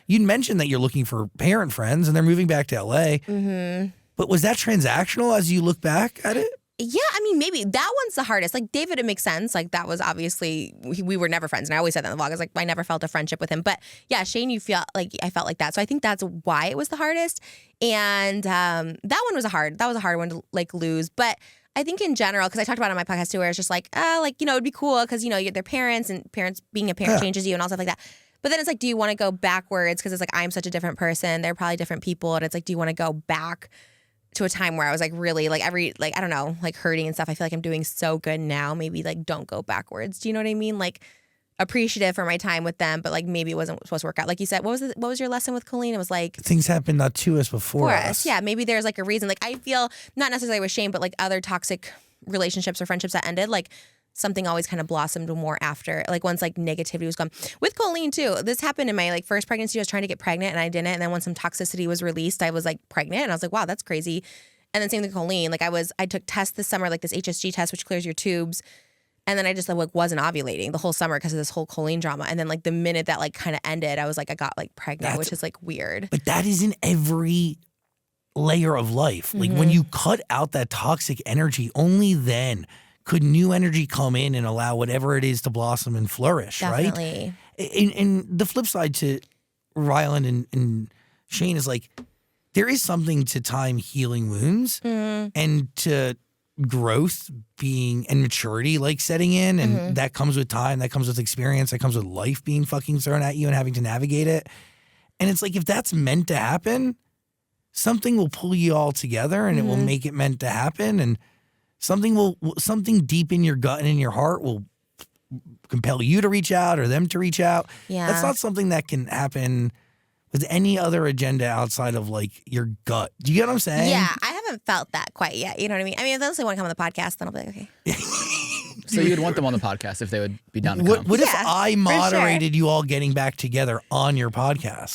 you'd mentioned that you're looking for parent friends and they're moving back to LA. Mm-hmm. But was that transactional as you look back at it? Yeah, I mean, maybe that one's the hardest. Like David, it makes sense. Like that was obviously, we were never friends. And I always said that in the vlog. I was like, I never felt a friendship with him. But yeah, Shane, I felt like that. So I think that's why it was the hardest. And that one was a hard one to like lose. But I think in general, because I talked about it on my podcast too, where it's just like, it'd be cool because, you're their parents and being a parent changes you and all stuff like that. But then it's like, do you want to go backwards? Because it's like, I'm such a different person. They're probably different people. And it's like, do you want to go back to a time where I was like really like I don't know, like hurting and stuff. I feel like I'm doing so good now. Maybe like don't go backwards. Do you know what I mean? Like appreciative for my time with them, but like maybe it wasn't supposed to work out. Like you said, what was your lesson with Colleen? It was like things happened not to us before us. Yeah, maybe there's like a reason. Like I feel not necessarily with Shane, but like other toxic relationships or friendships that ended, like something always kind of blossomed more after, like once like negativity was gone. With Colleen too, this happened in my like first pregnancy. I was trying to get pregnant and I didn't. And then when some toxicity was released, I was like pregnant and I was like, wow, that's crazy. And then same with Colleen. Like I took tests this summer, like this HSG test, which clears your tubes. And then I just like wasn't ovulating the whole summer because of this whole Colleen drama. And then like the minute that like kind of ended, I was like, I got like pregnant, which is like weird. But that is in every layer of life. Like when you cut out that toxic energy, only then could new energy come in and allow whatever it is to blossom and flourish, Definitely. right? And the flip side to Ryland and Shane is like, there is something to time healing wounds and to growth and maturity like setting in. And that comes with time, that comes with experience, that comes with life being fucking thrown at you and having to navigate it. And it's like, if that's meant to happen, something will pull you all together and it will make it meant to happen. And something deep in your gut and in your heart will compel you to reach out or them to reach out. Yeah. That's not something that can happen with any other agenda outside of like your gut. Do you get what I'm saying? Yeah, I haven't felt that quite yet. You know what I mean? I mean, unless they want to come on the podcast, then I'll be like, okay. So you'd want them on the podcast if they would be down to come. What if I moderated you all getting back together on your podcast?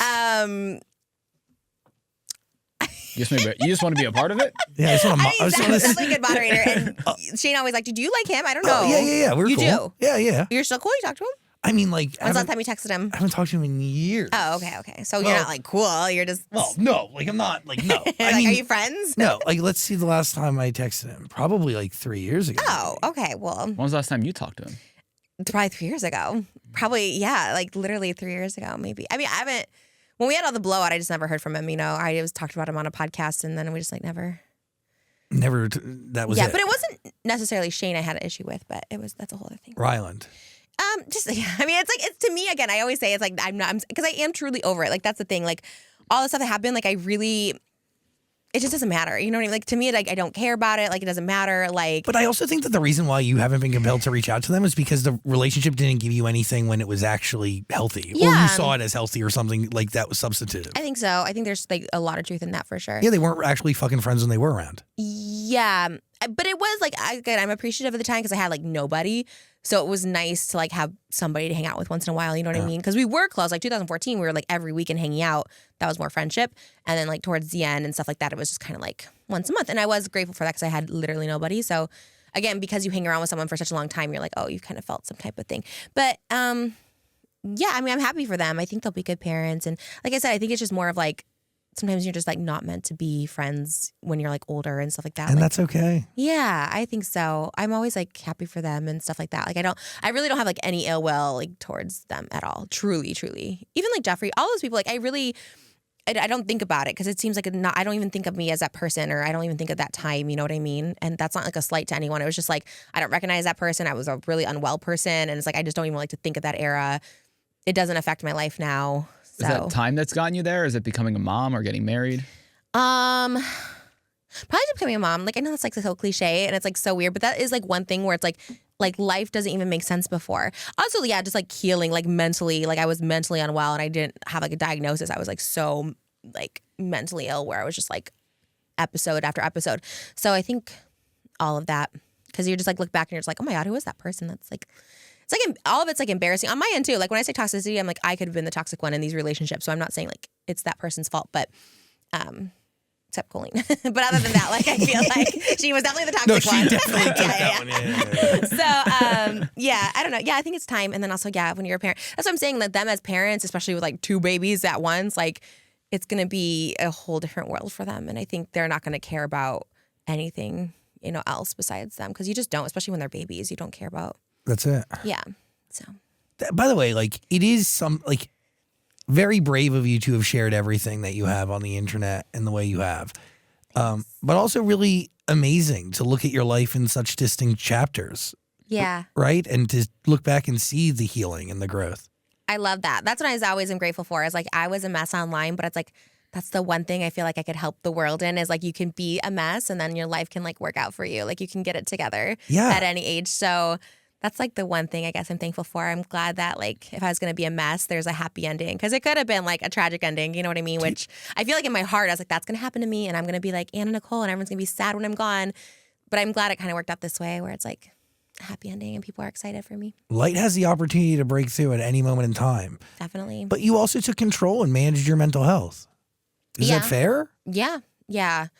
You just want to be a part of it? Yeah, Zach's definitely a good moderator. And Shane always like, do you like him? I don't know. Yeah. We're you cool. do? Yeah. You're still cool? You talk to him? I mean, like, when's the last time you texted him? I haven't talked to him in years. Oh, okay. So you're not like cool. You're just. Well, no, like I'm not like no. I mean, are you friends? No, like let's see the last time I texted him. Probably like 3 years ago. Oh, okay. Well, when was the last time you talked to him? Probably 3 years ago. Probably, yeah, like literally 3 years ago, maybe. I mean, I haven't. When we had all the blowout, I just never heard from him. I just talked about him on a podcast, and then we just like never. That was it. But it wasn't necessarily Shane I had an issue with, but that's a whole other thing. Ryland. I mean, it's to me again. I always say it's like because I am truly over it. Like that's the thing. Like all the stuff that happened, like it just doesn't matter. You know what I mean? Like to me, like I don't care about it. Like it doesn't matter. Like, but I also think that the reason why you haven't been compelled to reach out to them is because the relationship didn't give you anything when it was actually healthy, or you saw it as healthy, or something like that was substitutive. I think so. I think there's like a lot of truth in that for sure. Yeah, they weren't actually fucking friends when they were around. Yeah, but it was like I'm appreciative of the time because I had like nobody. So it was nice to like have somebody to hang out with once in a while, you know what I mean? Because we were close. Like 2014, we were like every weekend hanging out. That was more friendship. And then like towards the end and stuff like that, it was just kind of like once a month. And I was grateful for that because I had literally nobody. So again, because you hang around with someone for such a long time, you're like, oh, you kind of felt some type of thing. But yeah, I mean, I'm happy for them. I think they'll be good parents. And like I said, I think it's just more of like, sometimes you're just like not meant to be friends when you're like older and stuff like that. And like, that's okay. Yeah, I think so. I'm always like happy for them and stuff like that. Like I really don't have like any ill will like towards them at all. Truly. Even like Jeffrey, all those people, like I don't think about it because it seems like I don't even think of me as that person, or I don't even think of that time, you know what I mean? And that's not like a slight to anyone. It was just like, I don't recognize that person. I was a really unwell person. And it's like, I just don't even like to think of that era. It doesn't affect my life now. Is that time that's gotten you there? Is it becoming a mom or getting married? Probably just becoming a mom. Like I know that's like so cliche and it's like so weird, but that is like one thing where it's like life doesn't even make sense before. Also, yeah, just like healing, like mentally, like I was mentally unwell and I didn't have like a diagnosis. I was like so like mentally ill where I was just like episode after episode. So I think all of that, because you're just like look back and you're just like, oh my God, who is that person? That's like, it's like all of it's like embarrassing on my end too. Like when I say toxicity, I'm like, I could have been the toxic one in these relationships. So I'm not saying like it's that person's fault, but except Colleen. But other than that, like I feel like she was definitely the toxic one. No, she definitely took that one. Yeah. So yeah, I don't know. Yeah, I think it's time. And then also, yeah, when you're a parent, that's what I'm saying. That them as parents, especially with like 2 babies at once, like it's gonna be a whole different world for them. And I think they're not gonna care about anything, else besides them, because you just don't, especially when they're babies. You don't care about. That's it. Yeah. So. By the way, like it is very brave of you to have shared everything that you have on the internet in the way you have. But also really amazing to look at your life in such distinct chapters. Yeah. Right? And to look back and see the healing and the growth. I love that. That's what I always am grateful for. Is like I was a mess online, but it's like that's the one thing I feel like I could help the world in is like you can be a mess and then your life can like work out for you. Like you can get it together at any age. So that's like the one thing I guess I'm thankful for. I'm glad that like if I was going to be a mess, there's a happy ending, because it could have been like a tragic ending. You know what I mean? Which I feel like in my heart, I was like, that's going to happen to me and I'm going to be like Anna Nicole and everyone's going to be sad when I'm gone. But I'm glad it kind of worked out this way where it's like a happy ending and people are excited for me. Light has the opportunity to break through at any moment in time. Definitely. But you also took control and managed your mental health. Is that fair? Yeah. That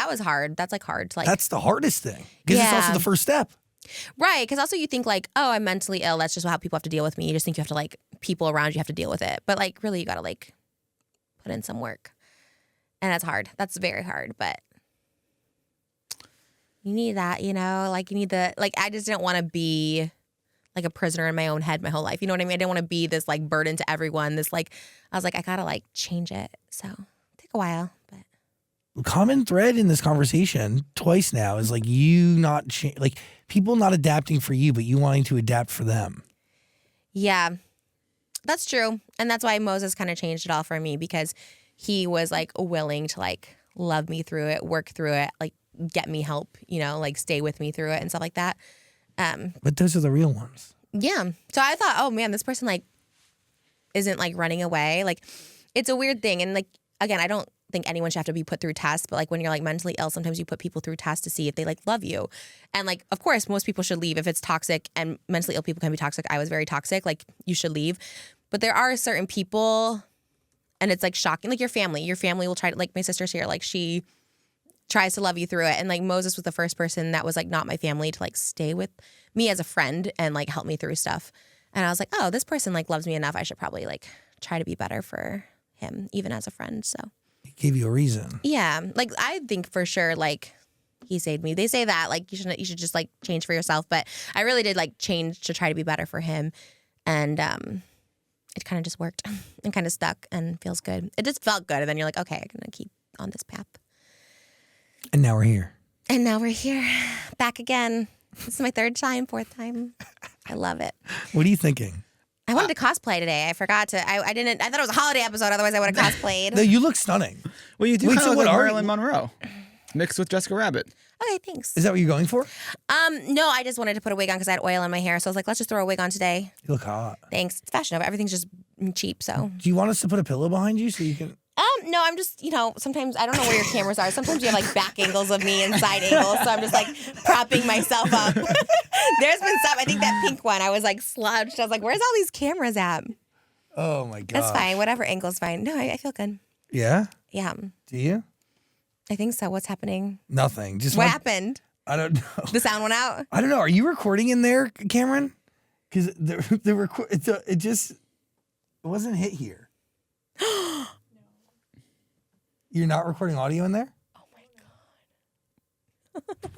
was hard. That's like hard to like. That's the hardest thing, because it's also the first step. Right, because also you think like, oh, I'm mentally ill. That's just how people have to deal with me. You just think you have to like, people around you have to deal with it. But like really you got to like put in some work. And that's hard. That's very hard. But you need that, like you need I just didn't want to be like a prisoner in my own head my whole life. You know what I mean? I didn't want to be this like burden to everyone. This like, I was like, I got to like change it. So take a while, but. Common thread in this conversation twice now is like you not like people not adapting for you, but you wanting to adapt for them. Yeah, that's true. And that's why Moses kind of changed it all for me, because he was like willing to like love me through it, work through it, like get me help, like stay with me through it and stuff like that. But those are the real ones. Yeah. So I thought, oh man, this person like isn't like running away. Like it's a weird thing. And like, again, I don't think anyone should have to be put through tests, but like when you're like mentally ill, sometimes you put people through tests to see if they like love you. And like, of course, most people should leave if it's toxic, and mentally ill people can be toxic. I was very toxic. Like you should leave. But there are certain people, and it's like shocking, like your family will try to, like my sister's here, like she tries to love you through it. And like Moses was the first person that was like not my family to like stay with me as a friend and like help me through stuff. And I was like, oh, this person like loves me enough. I should probably like try to be better for him, even as a friend. So he gave you a reason. Yeah. Like I think for sure, like he saved me. They say that like you should just like change for yourself. But I really did like change to try to be better for him. And it kind of just worked and kind of stuck and feels good. It just felt good. And then you're like, okay, I'm going to keep on this path. And now we're here. And now we're here. Back again. This is my 3rd time, 4th time. I love it. What are you thinking? I wanted to cosplay today. I forgot to. I didn't. I thought it was a holiday episode. Otherwise, I would have cosplayed. No, you look stunning. Well, you do kind of look like Marilyn Monroe mixed with Jessica Rabbit. Okay, thanks. Is that what you're going for? No, I just wanted to put a wig on because I had oil in my hair. So I was like, let's just throw a wig on today. You look hot. Thanks. It's Fashion Nova. Everything's just cheap. So. Do you want us to put a pillow behind you so you can? No, I'm just, sometimes I don't know where your cameras are. Sometimes you have like back angles of me and side angles. So I'm just like propping myself up. There's been some, I think that pink one, I was like slouched. I was like, where's all these cameras at? Oh my God. That's fine. Whatever angle's fine. No, I feel good. Yeah? Yeah. Do you? I think so. What's happening? Nothing. Just what happened? I don't know. The sound went out? I don't know. Are you recording in there, Cameron? Because it wasn't hit here. You're not recording audio in there? Oh my God.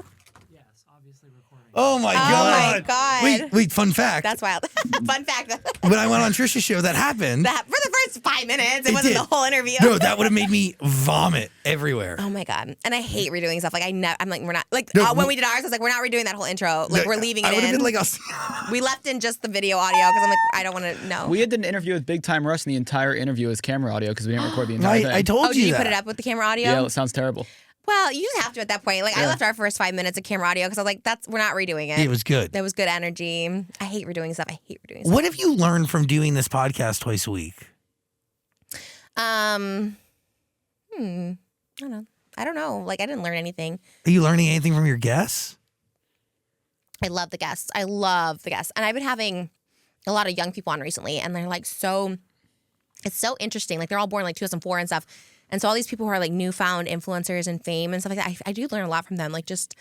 Yes, obviously recording. Oh my God. Oh my God. Wait, fun fact. That's wild. Fun fact. When I went on Trisha's show, that happened. For the first 5 minutes. It wasn't did. the whole interview. No, that would have made me vomit everywhere. Oh my God. And I hate redoing stuff. Like I'm like, we're not, like No, when we did ours, I was like, we're not redoing that whole intro. Like we're leaving it I would have in. been like, We left in just the video audio because I'm like, I don't want to know. We did an interview with Big Time Russ, and the entire interview was camera audio because we didn't record the entire thing. I told you did you that. put it up with the camera audio? Yeah, it sounds terrible. Well, you just have to at that point. Like I left our first 5 minutes of camera audio because I was like, we're not redoing it. It was good. There was good energy. I hate redoing stuff. What have you learned from doing this podcast twice a week? I don't know. Like, I didn't learn anything. Are you learning anything from your guests? I love the guests. And I've been having a lot of young people on recently, and they're like it's so interesting. Like, they're all born like 2004 and stuff. And so all these people who are like newfound influencers and fame and stuff like that, I do learn a lot from them. Like, just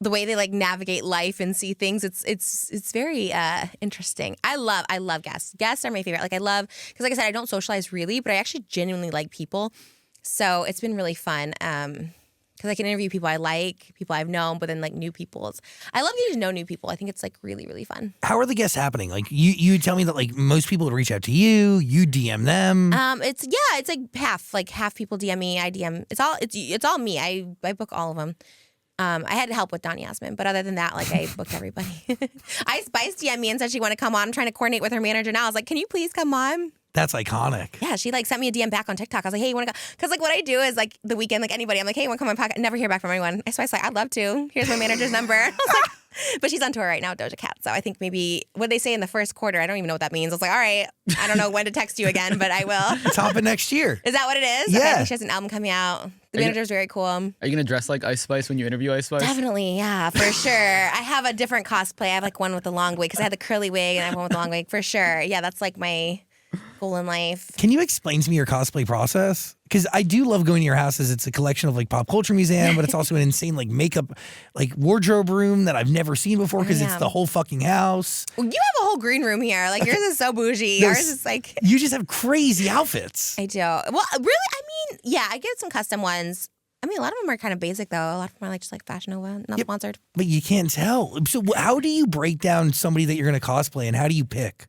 the way they like navigate life and see things. It's very interesting. I love guests. Guests are my favorite. Like, I love, because like I said, I don't socialize really, but I actually genuinely like people. So it's been really fun. Because I can interview people I like, people I've known, but then like new people. I love getting to know new people. I think it's like really, really fun. How are the guests happening? Like you tell me that like most people would reach out to you, you DM them. It's like half people DM me, I DM. It's all me. I book all of them. I had help with Don Yasmin, but other than that, like I booked everybody. Spice DM me and said she wanted to come on. I'm trying to coordinate with her manager now. I was like, can you please come on? That's iconic. Yeah, she like sent me a DM back on TikTok. I was like, hey, you want to go? Because like what I do is like the Weeknd, like anybody, I'm like, hey, you want to come on podcast? I never hear back from anyone. So I was like, I'd love to. Here's my manager's number. I was like, but she's on tour right now with Doja Cat. So I think maybe what they say in the first quarter, I don't even know what that means. I was like, all right, I don't know when to text you again, but I will. It's hopping next year. Is that what it is? Yeah. Okay, I think she has an album coming out. The manager's very cool. Are you going to dress like Ice Spice when you interview Ice Spice? Definitely, yeah, for sure. I have a different cosplay. I have like one with the long wig because I had the curly wig and I have one with the long wig for sure. Yeah, that's like my goal in life. Can you explain to me your cosplay process? Because I do love going to your houses. It's a collection of like pop culture museum, but it's also an insane like makeup, like wardrobe room that I've never seen before because it's the whole fucking house. You have a whole green room here. Like yours is so bougie. Yours is like you just have crazy outfits. I do. Well, really, I mean, yeah, I get some custom ones. I mean, a lot of them are kind of basic though. A lot of them are like just like Fashion Nova, not sponsored. But you can't tell. So how do you break down somebody that you're going to cosplay, and how do you pick?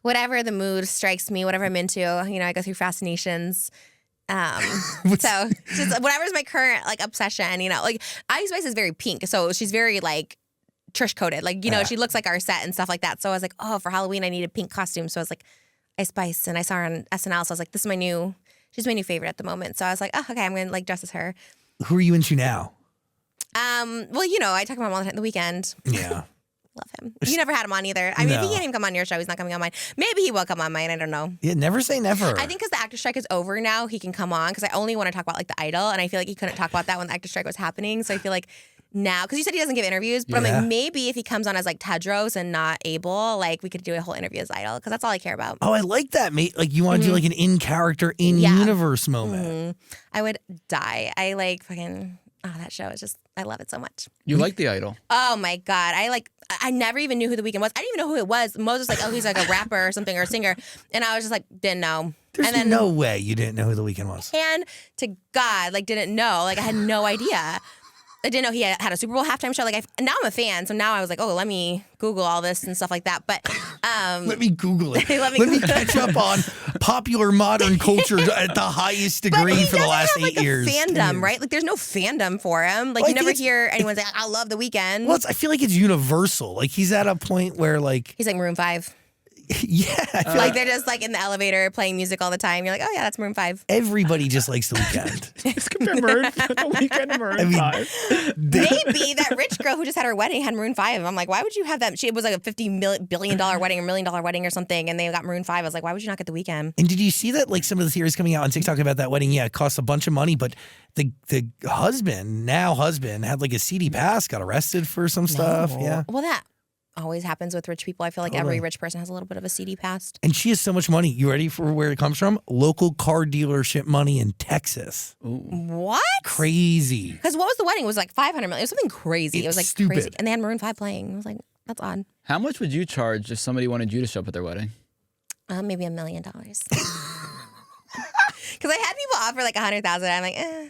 Whatever the mood strikes me, whatever I'm into, you know, I go through fascinations. So just whatever's my current like obsession, you know, like Ice Spice is very pink. So she's very like Trish coded. Like, you know, she looks like our set and stuff like that. So I was like, oh, for Halloween, I need a pink costume. So I was like, Ice Spice. And I saw her on SNL. So I was like, she's my new favorite at the moment. So I was like, oh, okay, I'm going to like dress as her. Who are you into now? Well, you know, I talk about him all the time. The Weeknd. Yeah. Love him. You never had him on either. I mean, if he can't even come on your show, he's not coming on mine. Maybe he will come on mine. I don't know. Yeah, never say never. I think because the actor strike is over now, he can come on because I only want to talk about like the Idol, and I feel like he couldn't talk about that when the actor strike was happening. So I feel like now, because you said he doesn't give interviews, but I'm like, maybe if he comes on as like Tedros and not Abel, like we could do a whole interview as Idol because that's all I care about. Oh, I like that, mate. Like you want to do like an in-character, in-universe moment. I would die. I like fucking... Oh, that show is just, I love it so much. You like The Idol? Oh my God. I never even knew who The Weeknd was. I didn't even know who it was. Moses was like, oh, he's like a rapper or something or a singer. And I was just like, didn't know. There's no way you didn't know who The Weeknd was. And to God, like didn't know. Like I had no idea. I didn't know he had a Super Bowl halftime show. Like now I'm a fan, so now I was like, oh, let me Google all this and stuff like that. But let me Google it. let me catch up on popular modern culture at the highest degree for the last 8 years. Fandom, right? Like there's no fandom for him. Like you never hear anyone say, I love The Weeknd. Well, I feel like it's universal. Like he's at a point where like he's like Maroon 5. Yeah. Like they're just like in the elevator playing music all the time. You're like, oh yeah, that's Maroon 5. Everybody just likes The Weeknd. Just compare The Weeknd to Maroon 5. Maybe that rich girl who just had her wedding had Maroon 5. I'm like, why would you have that? It was like a $50 billion wedding or $1 million wedding or something, and they got Maroon 5. I was like, why would you not get The Weeknd? And did you see that? Like some of the theories coming out on TikTok about that wedding? Yeah, it cost a bunch of money, but the husband had like a CD pass, got arrested for some stuff. Yeah. Well, that always happens with rich people. I feel like every rich person has a little bit of a seedy past. And she has so much money. You ready for where it comes from? Local car dealership money in Texas. Ooh. What? Crazy. Because what was the wedding? It was like $500 million. It was something crazy. It was like stupid. Crazy. And they had Maroon 5 playing. I was like, that's odd. How much would you charge if somebody wanted you to show up at their wedding? Maybe $1 million. Because I had people offer like $100,000. I'm like, eh.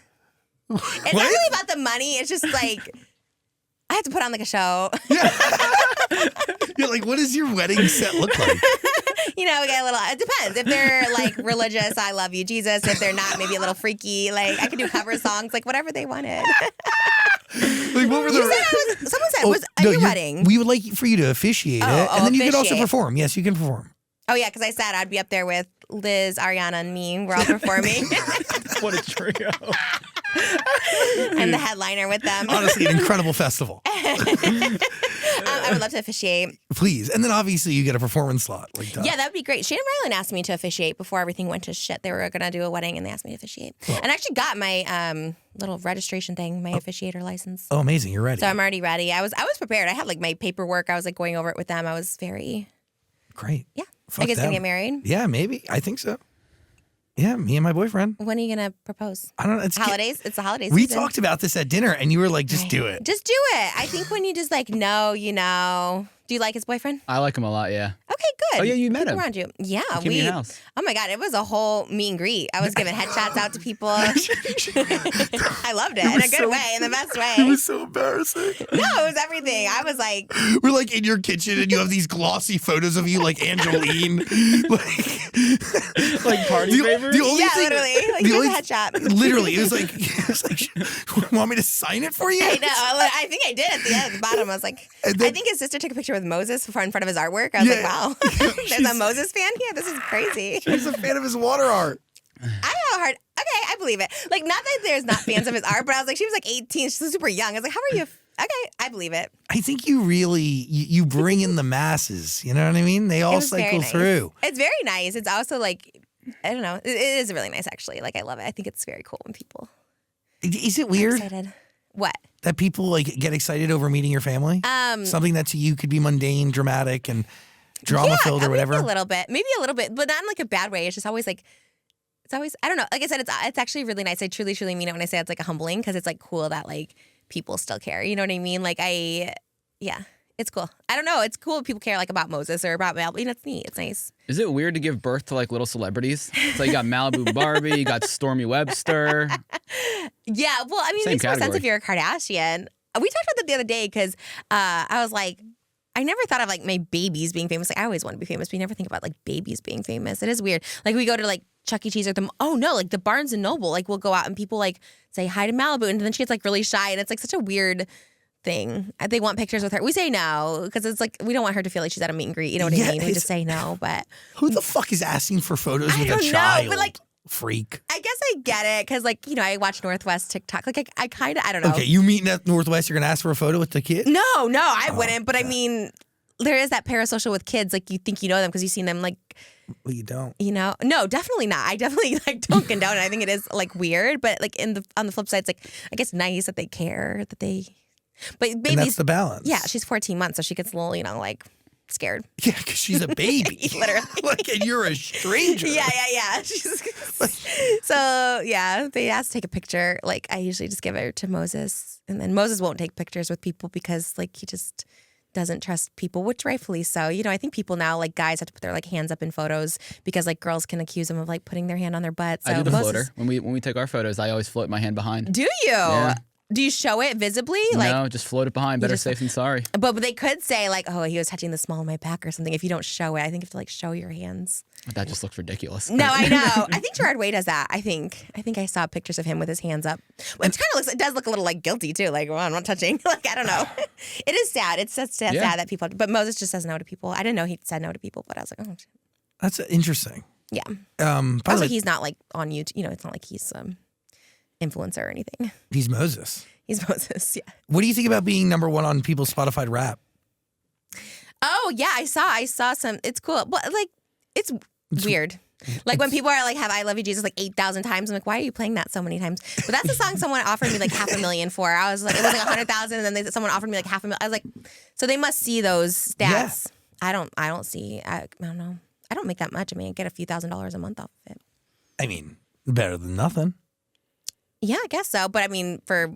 It's not really about the money. It's just like I have to put on like a show. You're like, what does your wedding set look like? You know, we get a little, it depends. If they're like religious, I love you, Jesus. If they're not, maybe a little freaky. Like I could do cover songs, like whatever they wanted. Like what were someone said, was at your wedding? We would like for you to officiate it. And then you could also perform. Yes, you can perform. Oh, yeah, because I said I'd be up there with Liz, Ariana, and me. We're all performing. What a trio. I'm the headliner with them. Honestly, an incredible festival. I would love to officiate. Please. And then obviously you get a performance slot. Like that. Yeah, that'd be great. Shane and Ryland asked me to officiate before everything went to shit. They were going to do a wedding and they asked me to officiate. And I actually got my little registration thing, my officiator license. Oh, amazing. You're ready. So I'm already ready. I was prepared. I had like my paperwork. I was like going over it with them. I was very... Great. Yeah. Fuck I guess them. going to get married. Yeah, maybe. I think so. Yeah, me and my boyfriend. When are you going to propose? I don't know. It's Holidays? It's the holidays We season. talked about this at dinner and you were like, just do it. Just do it. I think when you just like know, you know. Do you like his boyfriend? I like him a lot, yeah. Okay, good. Oh, yeah, you met People him. around you. Yeah, He came to your house. Oh my God, it was a whole meet and greet. I was giving headshots out to people. I loved it in a good way, in the best way. It was so embarrassing. No, it was everything. I was like, We're like in your kitchen and you have these glossy photos of you like Angeline. Like party favors? The only yeah, thing, literally. Like, the here's only- a headshot. Literally, it was like, want me to sign it for you? I know. I think I did at the end, at the bottom. I was like, And then- I think his sister took a picture with Moses in front of his artwork. I was like, wow, there's a Moses fan here. This is crazy. He's a fan of his water art. I have a hard. Okay, I believe it. Like, not that there's not fans of his art, but I was like, she was like 18. She's super young. I was like, how are you? Okay, I believe it. I think you really you bring in the masses. You know what I mean? They It all was very cycle nice. through. It's very nice. It's also like, I don't know. It is really nice, actually. Like, I love it. I think it's very cool when people Is it are weird excited. What? that people like get excited over meeting your family? Something that to you could be mundane, dramatic, and drama filled or whatever. Maybe a little bit, but not in like a bad way. It's just always like, it's always, I don't know. Like I said, it's actually really nice. I truly, truly mean it when I say it's like a humbling because it's like cool that like people still care. You know what I mean? Like yeah, it's cool. I don't know. It's cool if people care like about Moses or about Mel. You know, it's neat. It's nice. Is it weird to give birth to like little celebrities? So you got Malibu Barbie, you got Stormy Webster. Yeah. Well, I mean, Same it makes more sense category. if you're a Kardashian. We talked about that the other day because I was like, I never thought of like my babies being famous. Like I always want to be famous, but you never think about like babies being famous. It is weird. Like we go to like Chuck E. Cheese or like the Barnes and Noble. Like we'll go out and people like say hi to Malibu, and then she gets like really shy, and it's like such a weird thing. They want pictures with her. We say no because it's like we don't want her to feel like she's at a meet and greet. You know what Yeah, I mean? We it's- just say no. But Who the fuck is asking for photos I with don't a know, child? but, like, Freak. I guess I get it because like you know I watch Northwest TikTok. Like I kind of I don't know. Okay, you meeting at Northwest, you're gonna ask for a photo with the kid? No, I wouldn't. But I mean, there is that parasocial with kids. Like you think you know them because you've seen them. Like Well, you don't. you know, no, definitely not. I definitely like don't condone it. I think it is like weird, but like on the flip side, it's like I guess nice that they care that they. But And that's baby's the balance. yeah, she's 14 months, so she gets a little like scared. Yeah, because she's a baby. Literally. Like, and you're a stranger. Yeah. So yeah, they asked to take a picture. Like I usually just give it to Moses, and then Moses won't take pictures with people because like he just doesn't trust people, which rightfully so. You know, I think people now like guys have to put their like hands up in photos because like girls can accuse them of like putting their hand on their butt. So I do the Moses- floater. When we take our photos, I always float my hand behind. Do you? Yeah. Do you show it visibly? Like, No, just float it behind. Better just- safe than sorry. but they could say like, oh, he was touching the small of my back or something. If you don't show it, I think you have to like show your hands. That just looks ridiculous. No, I know. I think Gerard Way does that. I think I saw pictures of him with his hands up, which it does look a little like guilty too. Like, well, I'm not touching. Like, I don't know. It is sad. It's just sad Yeah. that people. But Moses just says no to people. I didn't know he said no to people, but I was like, oh, shit. That's interesting. Yeah. By the Also, way, he's not like on YouTube. You know, it's not like he's influencer or anything. he's Moses. He's Moses. Yeah. What do you think about being number one on people's Spotify rap? Oh yeah, I saw some. It's cool, but like it's weird. Like when people are like, "Have I Love You Jesus" like 8,000 times. I'm like, why are you playing that so many times? But that's a song someone offered me like $500,000 for. I was like, it was like 100,000, and then someone offered me like $500,000. I was like, so they must see those stats. I don't see. I don't know. I don't make that much. I mean, I get a few $1,000s a month off of it. I mean, better than nothing. Yeah, I guess so. But I mean, for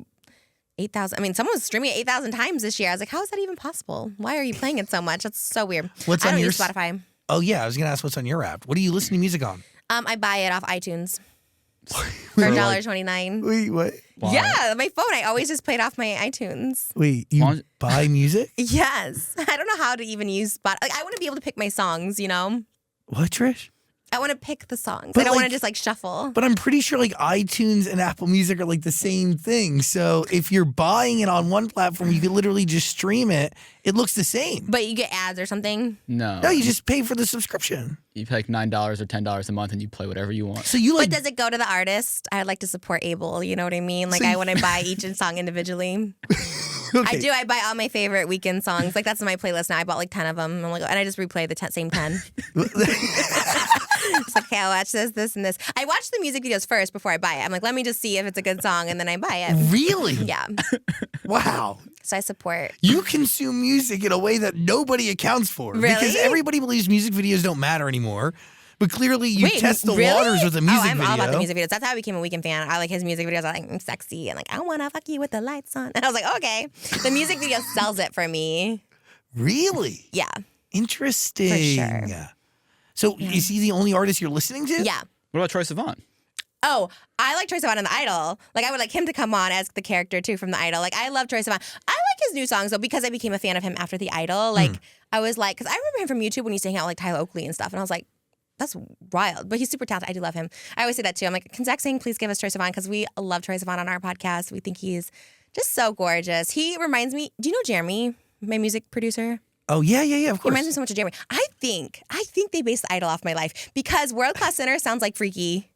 8,000. I mean, someone was streaming it 8,000 times this year. I was like, how is that even possible? Why are you playing it so much? That's so weird. What's I on don't your use Spotify. Oh yeah, I was gonna ask what's on your app. What do you listen to music on? I buy it off iTunes for Wait, $1.29. Wait, what? Why? Yeah, my phone. I always just play it off my iTunes. Wait, you buy music? Yes, I don't know how to even use Spotify. Like, I want to be able to pick my songs. You know, What, Trish? I want to pick the songs. But, I don't want like- to just like shuffle. But I'm pretty sure like iTunes and Apple Music are like the same thing. So if you're buying it on one platform, you could literally just stream it. It looks the same. But you get ads or something. No. No, you just pay for the subscription. You pay like $9 or $10 a month and you play whatever you want. So you like But does it go to the artist? I'd like to support Abel. You know what I mean? Like So I want to buy each song individually. I do. I buy all my favorite Weeknd songs. Like that's in my playlist now. I bought like 10 of them. And I just replay the same 10. It's like, okay, I'll watch this, and this. I watch the music videos first before I buy it. I'm like, let me just see if it's a good song, and then I buy it. Really? Yeah. Wow. So I support. You consume music in a way that nobody accounts for. Really? Because everybody believes music videos don't matter anymore. But clearly you Wait, test the really? waters with a music I'm video. all about the music videos. That's how I became a Weeknd fan. I like his music videos. I like sexy and like, I want to fuck you with the lights on. And I was like, okay. The music video sells it for me. Really? Yeah. Interesting. For sure. So is he the only artist you're listening to? Yeah. What about Troye Sivan? Oh, I like Troye Sivan in The Idol. Like, I would like him to come on as the character, too, from The Idol. Like, I love Troye Sivan. I like his new songs, though, because I became a fan of him after The Idol. Like, I was like, because I remember him from YouTube when he used to hang out with like Tyler Oakley and stuff. And I was like, that's wild. But he's super talented. I do love him. I always say that, too. I'm like, can Zach sing? Please give us Troye Sivan, because we love Troye Sivan on our podcast. We think he's just so gorgeous. He reminds me, do you know Jeremy, my music producer? Oh, yeah, of He course. reminds me so much of Jeremy. I think they based The Idol off my life because World Class Sinner sounds like Freaky.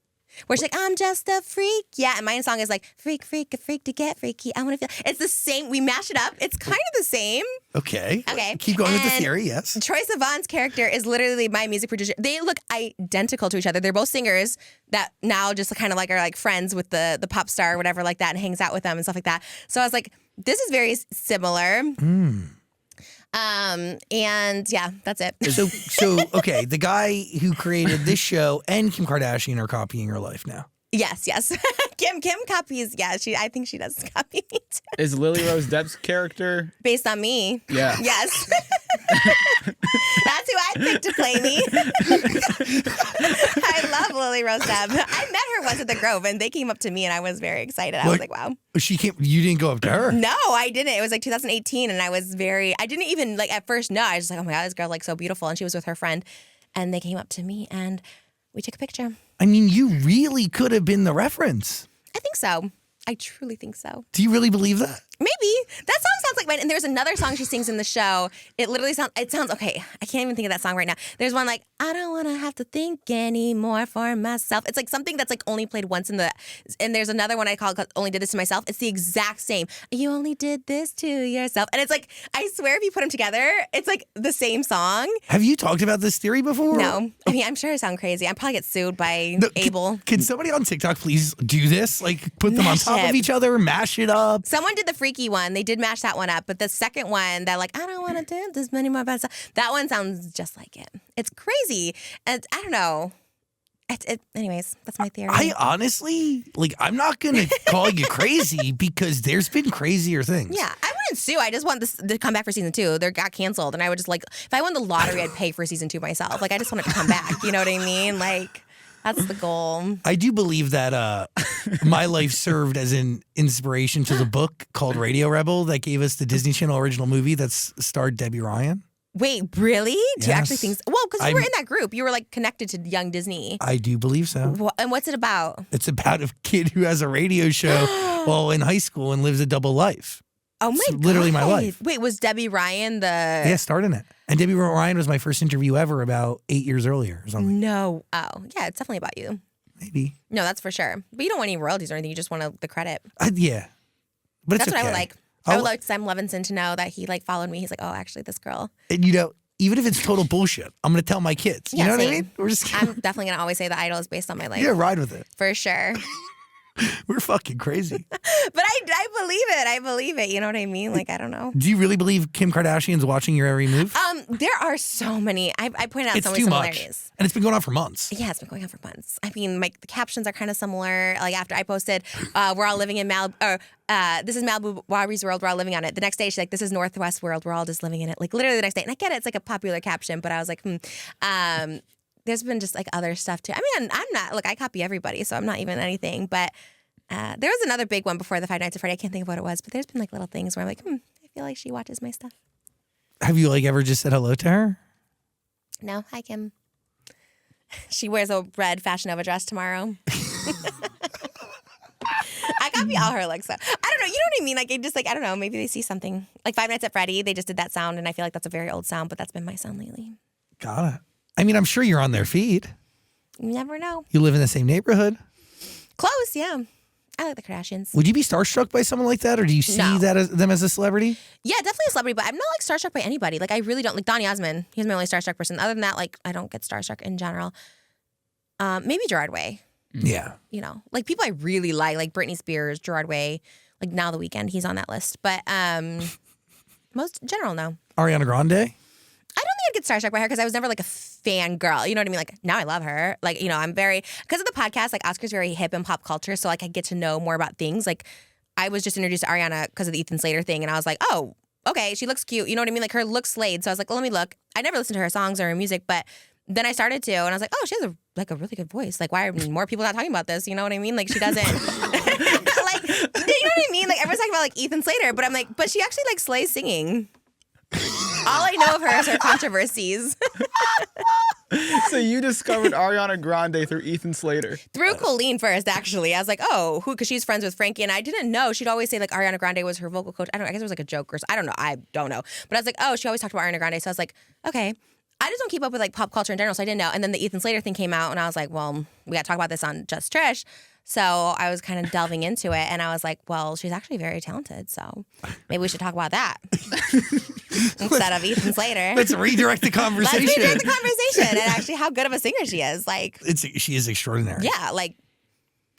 Where she's like, I'm just a freak. Yeah, and my song is like, freak, a freak to get freaky. I want to feel. It's the same. We mash it up. It's kind of the same. Okay. Okay. Keep going with the And theory, yes. Troye Sivan's character is literally my music producer. They look identical to each other. They're both singers that now just kind of like are like friends with the pop star or whatever like that and hangs out with them and stuff like that. So I was like, this is very similar. And yeah, that's it. So okay, the guy who created this show and Kim Kardashian are copying her life now. Yes. Kim copies. Yeah, I think she does copy me too. Is Lily Rose Depp's character Based on me. Yeah. Yes. That's who I picked to play me. I love Lily Rose Depp. I met her once at the Grove, and they came up to me, and I was very excited. I was like, wow. You didn't go up to her? No, I didn't. It was like 2018, and I didn't even like at first know. I was just like, oh my God, this girl like so beautiful, and she was with her friend, and they came up to me, and we took a picture. I mean, you really could have been the reference. I think so. I truly think so. Do you really believe that? Maybe. That song sounds like mine. And there's another song she sings in the show. It literally sounds, okay, I can't even think of that song right now. There's one like, I don't want to have to think anymore for myself. It's like something that's like only played once and there's another one I call Only Did This to Myself. It's the exact same. You only did this to yourself. And it's like, I swear if you put them together, it's like the same song. Have you talked about this theory before? No. I mean, I'm sure I sound crazy. I probably get sued by Abel. Can somebody on TikTok please do this? Like put them on top of each other, mash it up. Someone did the freaky one. They did mash that one up. But the second one, that like, I don't want to do this many more bad stuff. That one sounds just like it. It's crazy. And I don't know. Anyways, that's my theory. I honestly, I'm not going to call you crazy because there's been crazier things. Yeah, I wouldn't sue. I just want this to come back for season 2. They got canceled. And I would just if I won the lottery, I'd pay for season 2 myself. I just want it to come back. You know what I mean? That's the goal. I do believe that my life served as an inspiration to the book called Radio Rebel that gave us the Disney Channel original movie that's starred Debbie Ryan. Wait, really? Do you actually Yes. think so? Well, because you were in that group. You were connected to Young Disney. I do believe so. And what's it about? It's about a kid who has a radio show while in high school and lives a double life. Oh my God. Literally my life. Wait, was Debbie Ryan the... Yeah, starred in it. And Debbie Ryan was my first interview ever about 8 years earlier or something. No. Oh, yeah, it's definitely about you. Maybe. No, that's for sure. But you don't want any royalties or anything. You just want the credit. Yeah. But That's it's what I would okay. like. I would like Sam Levinson to know that he followed me. He's like, oh, actually, this girl. And even if it's total bullshit, I'm going to tell my kids. You Yeah, know what I same. mean? We're just I'm definitely going to always say The Idol is based on my life. yeah, ride with it. For sure. We're fucking crazy. But I believe it. I believe it. You know what I mean? I don't know. Do you really believe Kim Kardashian's watching your every move? There are so many. I pointed out It's so many too similarities. much. And it's been going on for months. Yeah, it's been going on for months. I mean, the captions are kind of similar. After I posted, we're all living in Malibu, or this is Malibu Barbie's world, we're all living on it. The next day, she's like, this is Northwest world, we're all just living in it. Literally the next day. And I get it, it's a popular caption, but I was like, there's been just other stuff too. I mean, I'm not, I copy everybody, so I'm not even anything. But there was another big one before the 5 Nights at Freddy. I can't think of what it was, but there's been little things where I'm like, I feel like she watches my stuff. Have you ever just said hello to her? No, hi, Kim. She wears a red Fashion Nova dress tomorrow. I copy all her looks. So I don't know. You know what I mean? I don't know. Maybe they see something. 5 Nights at Freddy, they just did that sound, and I feel like that's a very old sound, but that's been my sound lately. Got it. I mean, I'm sure you're on their feed. You never know. You live in the same neighborhood. Close, yeah. I like the Kardashians. Would you be starstruck by someone like that, or do you see No. them as a celebrity? Yeah, definitely a celebrity, but I'm not like starstruck by anybody. Like I really don't like Donny Osmond. He's my only starstruck person. Other than that, like I don't get starstruck in general. Maybe Gerard Way. Yeah. You know, like people I really like Britney Spears, Gerard Way, like now The Weeknd, he's on that list. But most general, no. Ariana Grande? I don't think I'd get starstruck by her because I was never like a fan girl. You know what I mean? Like now I love her. Like, you know, I'm very, because of the podcast, like Oscar's very hip in pop culture. So like I get to know more about things. Like I was just introduced to Ariana because of the Ethan Slater thing. And I was like, oh, okay, she looks cute. You know what I mean? Like her looks slayed. So I was like, well, let me look. I never listened to her songs or her music, but then I started to, and I was like, oh, she has a really good voice. Like, why are more people not talking about this? You know what I mean? Like she doesn't, like, you know what I mean? Like everyone's talking about like Ethan Slater, but I'm like, but she actually like slays singing. All I know of her is her controversies. So you discovered Ariana Grande through Ethan Slater. Through Colleen first, actually. I was like, oh, who? Because she's friends with Frankie, and I didn't know. She'd always say like Ariana Grande was her vocal coach. I guess it was like a joke or I don't know. I don't know. But I was like, oh, she always talked about Ariana Grande. So I was like, okay. I just don't keep up with like pop culture in general, so I didn't know. And then the Ethan Slater thing came out, and I was like, well, we got to talk about this on Just Trish. So I was kind of delving into it, and I was like, well, she's actually very talented, so maybe we should talk about that instead of Ethan Slater. Let's redirect the conversation. Let's redirect the conversation and actually how good of a singer she is. Like, she is extraordinary. yeah, like,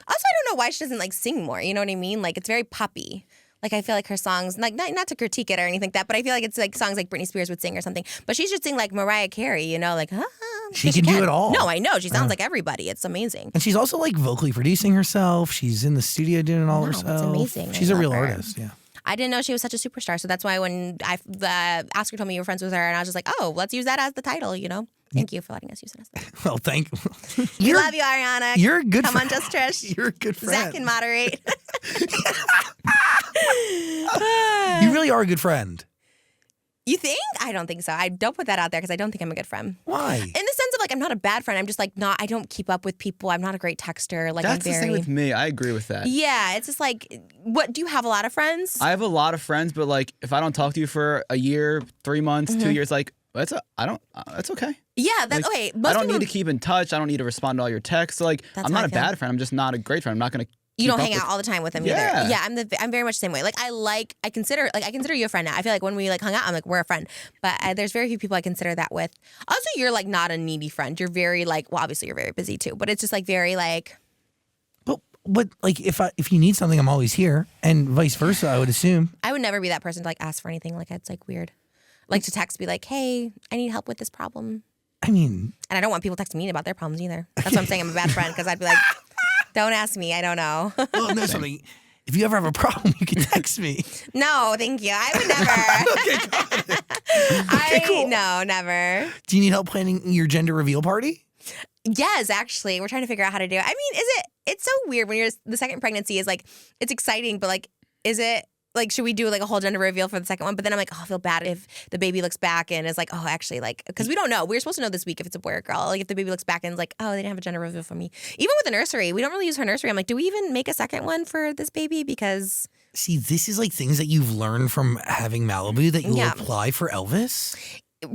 also I don't know why she doesn't like sing more. You know what I mean? Like, it's very poppy. Like, I feel like her songs, like, not to critique it or anything like that, but I feel like it's like songs like Britney Spears would sing or something. But she should sing like Mariah Carey, you know, like, She can do it all. No, I know. She sounds like everybody. It's amazing. And she's also like vocally producing herself. She's in the studio doing it all herself. That's amazing. She's I a real love her. artist, yeah. I didn't know she was such a superstar. So that's why when Oscar told me you were friends with her, and I was just like, oh, let's use that as the title, you know? Thank you for letting us use it as the title. Well, thank you. We love you, Ariana. You're a good Come friend. on, Just Trish. You're a good friend. Zach can moderate. You really are a good friend. You think? I don't think so. I don't put that out there because I don't think I'm a good friend. Why? In the sense of like, I'm not a bad friend. I'm just like I don't keep up with people. I'm not a great texter. Like That's I'm the very. thing with me. I agree with that. Yeah, it's just like, what do you have a lot of friends? I have a lot of friends, but like if I don't talk to you for a year, 3 months, 2 years, like that's okay. Yeah, that's Like, okay. I Most don't people, need to keep in touch. I don't need to respond to all your texts. Like That's I'm how not I a feel. bad friend. I'm just not a great friend. I'm not gonna. you keep don't up hang with- out all the time with them Yeah. either. Yeah, I'm very much the same way. Like I consider you a friend now. I feel like when we like hung out, I'm like, we're a friend. But there's very few people I consider that with. Also, you're like not a needy friend. You're very like, well, obviously you're very busy too, but it's just like very like. But like if you need something, I'm always here, and vice versa. I would assume. I would never be that person to like ask for anything. Like it's like weird. Like to text, be like, hey, I need help with this problem. I mean, And I don't want people texting me about their problems either. That's what I'm saying. I'm a bad friend because I'd be like, don't ask me. I don't know. well, no, something. If you ever have a problem, you can text me. No, thank you. I would never. Okay, got it. Okay, cool. No, never. Do you need help planning your gender reveal party? Yes, actually, we're trying to figure out how to do it. I mean, it's so weird when the second pregnancy is like, it's exciting, but like, is it like, should we do like a whole gender reveal for the second one? But then I'm like, oh, I feel bad if the baby looks back and is like, oh, actually, like, because we don't know. We're supposed to know this week if it's a boy or girl. Like, if the baby looks back and is like, oh, they didn't have a gender reveal for me. Even with the nursery, we don't really use her nursery. I'm like, do we even make a second one for this baby? Because See, this is like things that you've learned from having Malibu that you will Yeah. apply for Elvis.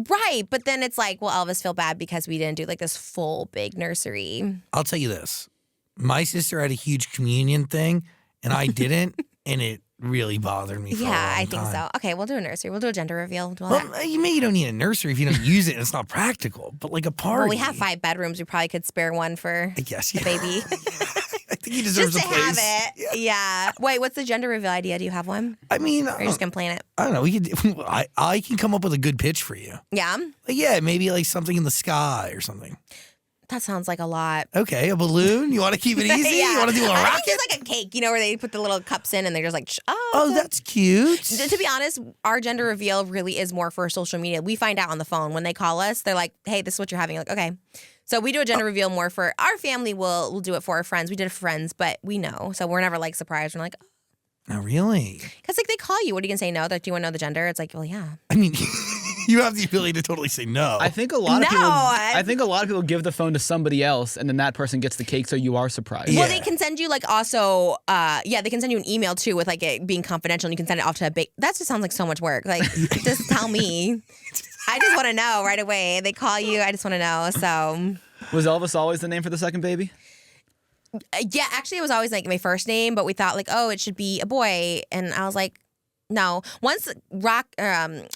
right, but then it's like, well, Elvis feel bad because we didn't do like this full big nursery. I'll tell you this. My sister had a huge communion thing, and I didn't, and it really bothered me for a long Yeah, I think time. so. Okay, we'll do a nursery. We'll do a gender reveal. We'll do all that. Well, you don't need a nursery if you don't use it and it's not practical, but like a party. Well, we have 5 bedrooms. We probably could spare one for I guess, the yeah. baby. I think he deserves Just a to place. have it. Yeah. Wait, what's the gender reveal idea? Do you have one? I mean, Or are you just going to plan it? I don't know. We could. I can come up with a good pitch for you. Yeah. Like, yeah, maybe like something in the sky or something. That sounds like a lot. Okay, a balloon. You want to keep it easy? Yeah. You want to do a I think rocket? just like a cake, you know, where they put the little cups in and they're just like, Oh, that's cute. To be honest, our gender reveal really is more for social media. We find out on the phone when they call us. They're like, "Hey, this is what you're having." Like, okay. So we do a gender reveal more for our family. We'll do it for our friends. We did it for friends, but we know, so we're never like surprised. We're like, Oh, really? because like they call you. What are you gonna say? No? Like, do you want to know the gender? It's like, well, yeah. I mean, you have the ability to totally say no. I think a lot of No, people. I- I think a lot of people give the phone to somebody else, and then that person gets the cake, so you are surprised. Yeah. Well, they can send you like also, they can send you an email too with like it being confidential, and you can send it off to a big. That just sounds like so much work. Like, just tell me. I just want to know right away. They call you. I just want to know. So Was Elvis always the name for the second baby? Yeah, actually, it was always like my first name, but we thought like, oh, it should be a boy, and I was like, no. Once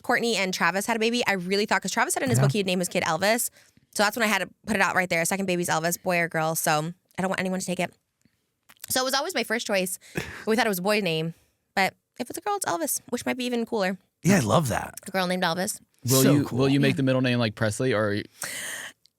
Courtney and Travis had a baby, I really thought, because Travis said in his book he'd name his kid Elvis, so that's when I had to put it out right there. Second baby's Elvis, boy or girl. So I don't want anyone to take it. So it was always my first choice. We thought it was a boy name, but if it's a girl, it's Elvis, which might be even cooler. Yeah, I love that. A girl named Elvis. Will you make the middle name like Presley or?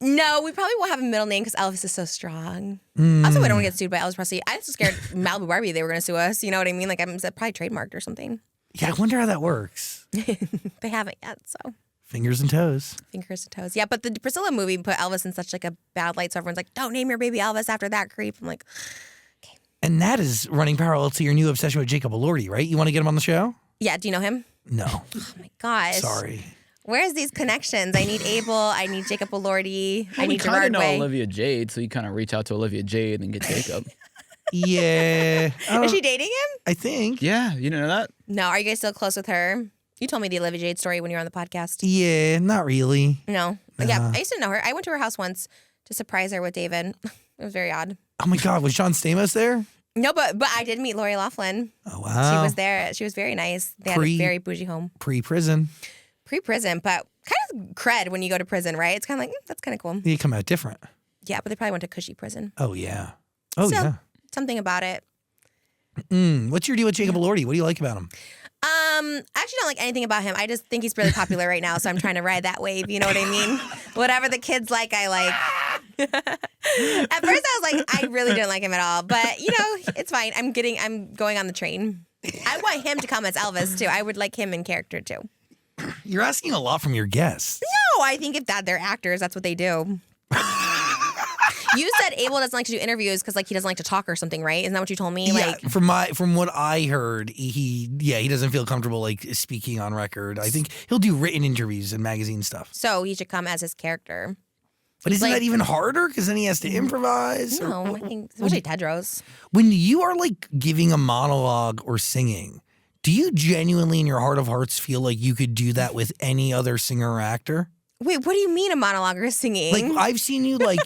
No, we probably won't have a middle name because Elvis is so strong. Also, we don't want to get sued by Elvis Presley. I'm so scared Malibu Barbie they were going to sue us. You know what I mean? Like, I'm probably trademarked or something. Yeah, I wonder how that works. They haven't yet, so. Fingers and toes. Fingers and toes. Yeah, but the Priscilla movie put Elvis in such like a bad light, so everyone's like, don't name your baby Elvis after that creep. I'm like, okay. And that is running parallel to your new obsession with Jacob Elordi, right? You want to get him on the show? Yeah, do you know him? No. Oh my gosh. Sorry. Where's these connections? I need Abel. I need Jacob Elordi. I We need kind Gerard of know Way. Olivia Jade, so you kind of reach out to Olivia Jade and get Jacob. Yeah. Is she dating him? I think. Yeah, you know that? No. Are you guys still close with her? You told me the Olivia Jade story when you were on the podcast. Yeah, not really. No. Yeah, I used to know her. I went to her house once to surprise her with David. It was very odd. Oh my God, was Sean Stamos there? No, but I did meet Lori Loughlin. Oh wow. She was there. She was very nice. They had a very bougie home. Pre-prison. Pre-prison, but kind of cred when you go to prison, right? It's kind of like, that's kind of cool. You come out different. Yeah, but they probably went to cushy prison. Oh yeah. Oh Still, yeah. something about it. What's your deal with Jacob Elordi? What do you like about him? I actually don't like anything about him. I just think he's really popular right now, so I'm trying to ride that wave. You know what I mean? Whatever the kids like, I like. At first, I was like, I really didn't like him at all, but you know, it's fine. I'm going on the train. I want him to come as Elvis too. I would like him in character too. You're asking a lot from your guests. No, I think if they're actors, that's what they do. You said Abel doesn't like to do interviews because like he doesn't like to talk or something, right? Isn't that what you told me? Yeah, Like, from what I heard, he doesn't feel comfortable like speaking on record. I think he'll do written interviews and magazine stuff. so he should come as his character. But isn't like- that even harder? Because then he has to improvise. No, I think especially Tedros. When you are like giving a monologue or singing, do you genuinely in your heart of hearts feel like you could do that with any other singer or actor? Wait, what do you mean a monologue or singing? Like I've seen you like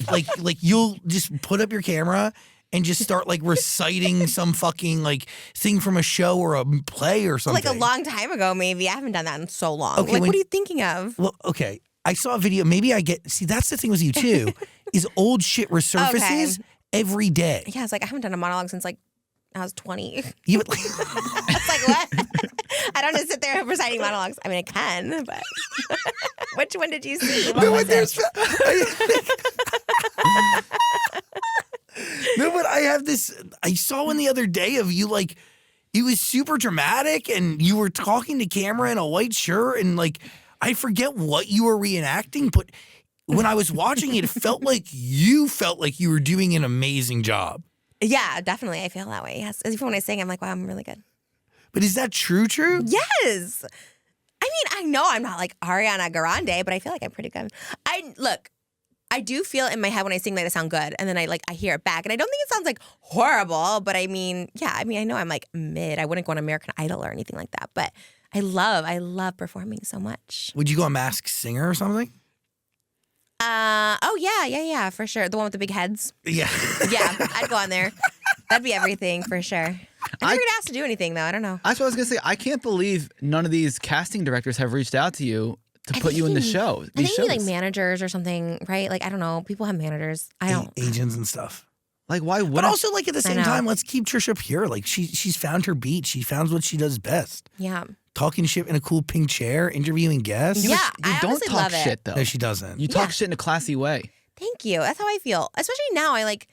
you'll just put up your camera and just start like reciting some fucking like thing from a show or a play or something. like a long time ago, maybe. I haven't done that in so long. Okay, Like, what are you thinking of? Well, okay. I saw a video. Maybe I get. See, that's the thing with you too, is old shit resurfaces every day. Yeah, it's like I haven't done a monologue since like I was 20. You, It's like, what? I don't just sit there reciting monologues. I mean, I can, but which one did you see? What no, was but it? no, but I have this. I saw one the other day of you like. It was super dramatic, and you were talking to camera in a white shirt, and like I forget what you were reenacting, but when I was watching it, it felt like you were doing an amazing job. Yeah, definitely. I feel that way. Yes. Even when I sing, I'm like, wow, I'm really good. But is that true? Yes. I mean, I know I'm not like Ariana Grande, but I feel like I'm pretty good. I do feel in my head when I sing that I sound good, and then I hear it back, and I don't think it sounds like horrible, but I mean, yeah, I mean, I know I'm like mid. I wouldn't go on American Idol or anything like that, but I love performing so much. Would you go on Masked Singer or something? Oh yeah, for sure. The one with the big heads. Yeah. Yeah, I'd go on there. That'd be everything for sure. I never get asked to do anything though. I don't know. That's what I was gonna say. I can't believe none of these casting directors have reached out to you to put you in the show. I These think shows. you need like managers or something, right? Like I don't know. People have managers. I don't. Agents and stuff. Like why would But also, like at the same know. time, let's keep Trisha pure. Like she's found her beat. She found what she does best. Yeah. Talking shit in a cool pink chair, interviewing guests. Yeah, You I don't honestly talk love it. shit though. No, she doesn't. You talk Yeah. shit in a classy way. Thank you. That's how I feel. Especially now, I think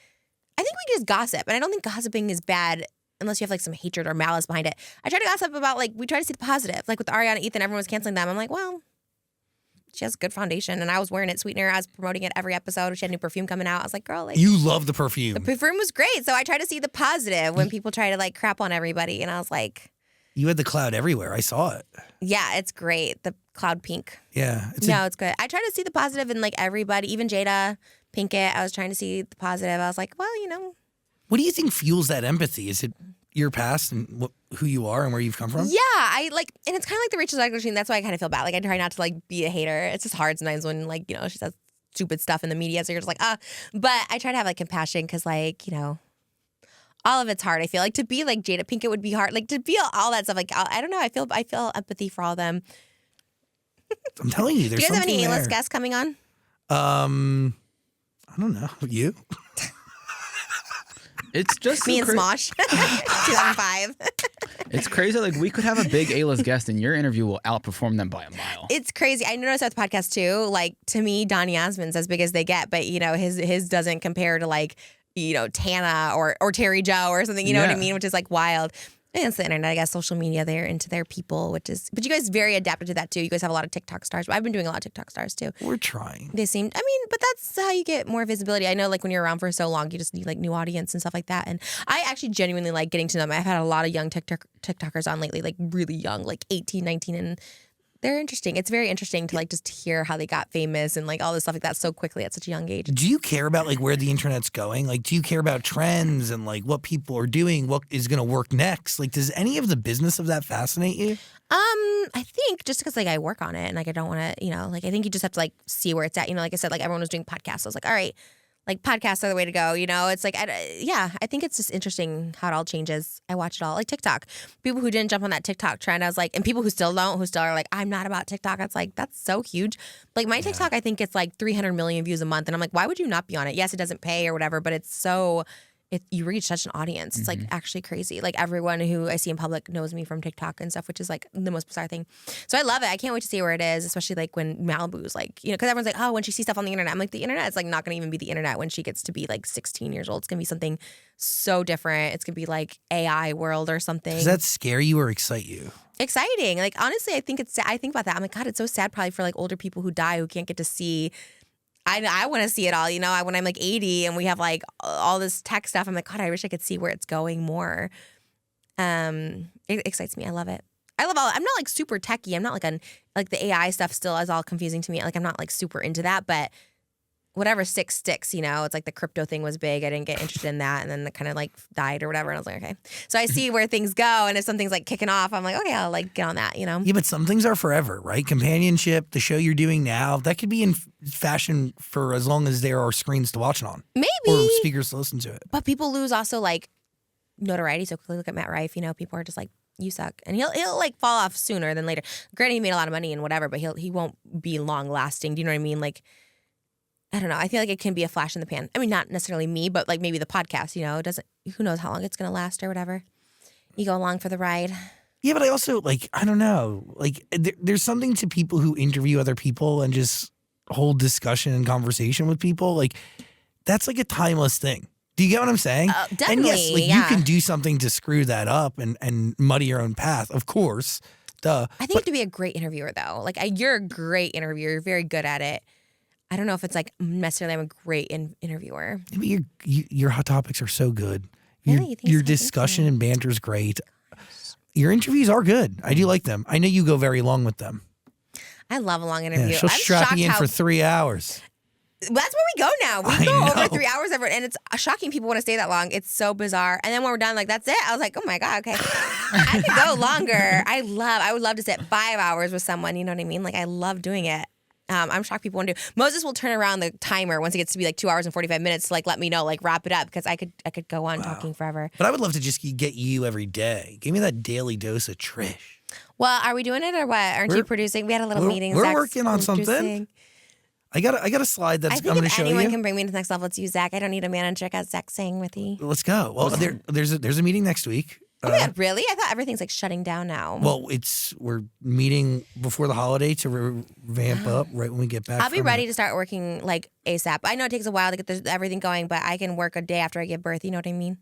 we just gossip, and I don't think gossiping is bad unless you have like some hatred or malice behind it. I try to gossip about we try to see the positive. Like with Ariana, Ethan, everyone was canceling them. I'm like, well, she has a good foundation, and I was wearing it, sweetener. I was promoting it every episode. She had new perfume coming out. I was like, girl, like You love the perfume. the perfume was great. So I try to see the positive when people try to crap on everybody, and I was like, You had the cloud everywhere. I saw it. yeah, it's great. The cloud pink. Yeah. It's No, it's good. I try to see the positive in everybody, even Jada Pinkett. I was trying to see the positive. I was like, well, what do you think fuels that empathy? Is it your past and who you are and where you've come from? yeah, and it's kind of like the Rachel Zegler thing. That's why I kind of feel bad. I try not to be a hater. It's just hard sometimes when she says stupid stuff in the media. So you're just like, but I try to have compassion because all of it's hard. I feel like to be like Jada Pinkett would be hard. Like to be all that stuff. Like I don't know. I feel empathy for all of them. I'm telling you, there's Do you guys have something any A-list there. guests coming on? I don't know. You? It's just Me and Smosh, 2005. It's crazy. Like we could have a big A-list guest, and your interview will outperform them by a mile. It's crazy. I noticed that the podcast too. Like to me, Donny Osmond's as big as they get, but you know his doesn't compare to like Tana or Terry Joe or something. You know what I mean? Which is like wild. And it's the internet, I guess, social media. They're into their people, but you guys very adapted to that too. You guys have a lot of TikTok stars. But I've been doing a lot of TikTok stars too. We're trying. They seem, but that's how you get more visibility. I know, like when you're around for so long, you just need like new audience and stuff like that. And I actually genuinely like getting to them. I've had a lot of young TikTokers on lately, like really young, like 18, 19, and they're interesting. It's very interesting to like just hear how they got famous and like all this stuff like that so quickly at such a young age. Do you care about like where the internet's going? Like, do you care about trends and like what people are doing? What is going to work next? Like, does any of the business of that fascinate you? I think just because like I work on it and like I don't want to, like I think you just have to like see where it's at. Like I said, like everyone was doing podcasts. I was like, all right, like podcasts are the way to go. It's like, I think it's just interesting how it all changes. I watch it all. Like TikTok, people who didn't jump on that TikTok trend, I was like, and people who still don't, who still are like, I'm not about TikTok. It's like, that's so huge. Like my TikTok, I think it's like 300 million views a month. And I'm like, why would you not be on it? Yes, it doesn't pay or whatever, but it's so... you reach such an audience. It's like actually crazy. Like everyone who I see in public knows me from TikTok and stuff, which is like the most bizarre thing. So I love it. I can't wait to see where it is, especially like when Malibu's like, because everyone's like, oh, when she sees stuff on the internet. I'm like, the internet is like not going to even be the internet when she gets to be like 16 years old. It's going to be something so different. It's going to be like AI world or something. Does that scare you or excite you? Exciting. Like honestly, I think I think about that. I'm like, God, it's so sad probably for like older people who die who can't get to see. I want to see it all, when I'm like 80 and we have like all this tech stuff, I'm like, God, I wish I could see where it's going more. It excites me. I love it. I'm not like super techie. I'm not like the AI stuff still is all confusing to me. Like I'm not like super into that, but whatever sticks. It's like the crypto thing was big. I didn't get interested in that. And then it kind of like died or whatever. And I was like, okay. So I see where things go. And if something's like kicking off, I'm like, okay, I'll like get on that, Yeah, but some things are forever, right? Companionship, the show you're doing now, that could be in fashion for as long as there are screens to watch it on. Maybe. Or speakers to listen to it. But people lose also like notoriety so quickly. Look at Matt Rife, people are just like, you suck. And he'll like fall off sooner than later. Granted, he made a lot of money and whatever, but he won't be long lasting. Do you know what I mean? Like, I don't know. I feel like it can be a flash in the pan. I mean, not necessarily me, but like maybe the podcast, it doesn't, who knows how long it's going to last or whatever. You go along for the ride. Yeah, but I also I don't know. Like there's something to people who interview other people and just hold discussion and conversation with people. Like that's like a timeless thing. Do you get what I'm saying? Definitely, and yes, like you can do something to screw that up and muddy your own path, of course. Duh. I think you have to be a great interviewer though. Like you're a great interviewer. You're very good at it. I don't know if it's like necessarily I'm a great interviewer. Yeah, but your hot topics are so good. Really? Your discussion and banter is great. Your interviews are good. I do like them. I know you go very long with them. I love a long interview. Yeah, she'll strap you in for 3 hours. That's where we go now. We go over 3 hours ever, and it's shocking people want to stay that long. It's so bizarre. And then when we're done, like that's it. I was like, oh my God, okay. I could go longer. I would love to sit 5 hours with someone. You know what I mean? Like I love doing it. I'm shocked people want to do. Moses will turn around the timer once it gets to be like 2 hours and 45 minutes to like let me know, like wrap it up because I could go on talking forever. But I would love to just get you every day. Give me that daily dose of Trish. Well, are we doing it or what? Aren't you producing? We had a little meeting. We're Zach's working on something. I got a slide that's I'm going to show you. I think if anyone can bring me to the next level, it's you, Zach. I don't need a manager. I got Zach saying with you. Let's go. Well, there's a meeting next week. Oh my God, really? I thought everything's like shutting down now. Well, we're meeting before the holiday to vamp up right when we get back. I'll be ready to start working like ASAP. I know it takes a while to get everything going, but I can work a day after I give birth. You know what I mean?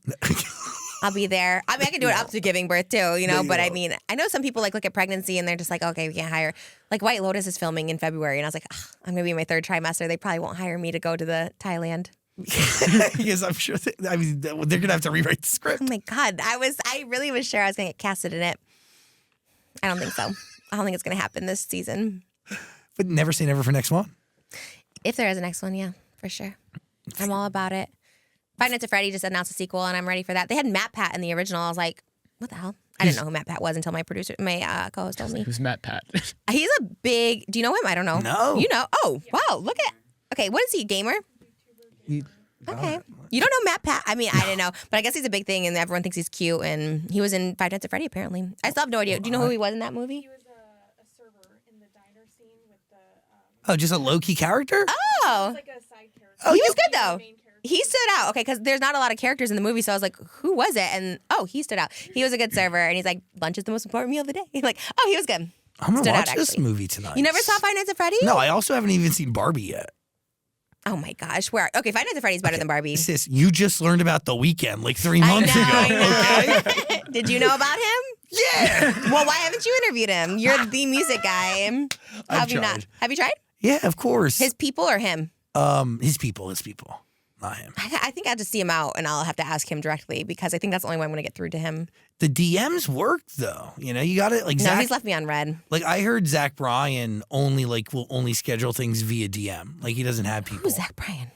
I'll be there. I mean, I can do it up to giving birth too, but I mean, I know some people like look at pregnancy and they're just like, okay, we can't hire. Like White Lotus is filming in February, and I was like, I'm going to be in my 3rd trimester. They probably won't hire me to go to the Thailand. Because I'm sure they're gonna have to rewrite the script. Oh my God, I really was sure I was gonna get casted in it. I don't think so. I don't think it's gonna happen this season. But never say never for next one. If there is a next one, yeah, for sure. I'm all about it. Five Nights at Freddy just announced a sequel, and I'm ready for that. They had Matt Pat in the original. I was like, what the hell? I didn't know who Matt Pat was until my co-host told me. Who's Matt Pat? He's a big. Do you know him? I don't know. No. You know? Oh, wow! Look at. Okay, what is he? Gamer? Okay. You don't know Matt Pat? I mean, I didn't know, but I guess he's a big thing, and everyone thinks he's cute. And he was in Five Nights at Freddy, apparently. I still have no idea. Do you know who he was in that movie? He was a server in the diner scene with the. Oh, just a low key character? He Oh, was like a side character. he was good The though. main character. He stood out. Okay, because there's not a lot of characters in the movie, so I was like, who was it? And he stood out. He was a good server, and he's like, lunch is the most important meal of the day. Like, he was good. I'm gonna stood out, watch this actually. movie tonight. You never saw Five Nights at Freddy? No, I also haven't even seen Barbie yet. Oh my gosh, where? Okay, Five Nights at Freddy's better than Barbie. Sis, you just learned about The Weeknd like 3 I months know, ago. I know. Okay. Did you know about him? Yeah. Well, why haven't you interviewed him? You're the music guy. I've you not? tried. Have you tried? Yeah, of course. His people or him? His people, not him. I think I have to see him out, and I'll have to ask him directly because I think that's the only way I'm going to get through to him. The DMs work though. You know, you got it. Like No, Zach, he's left me on red. like I heard Zach Bryan will only schedule things via DM. Like he doesn't have people. Who's Zach Bryan?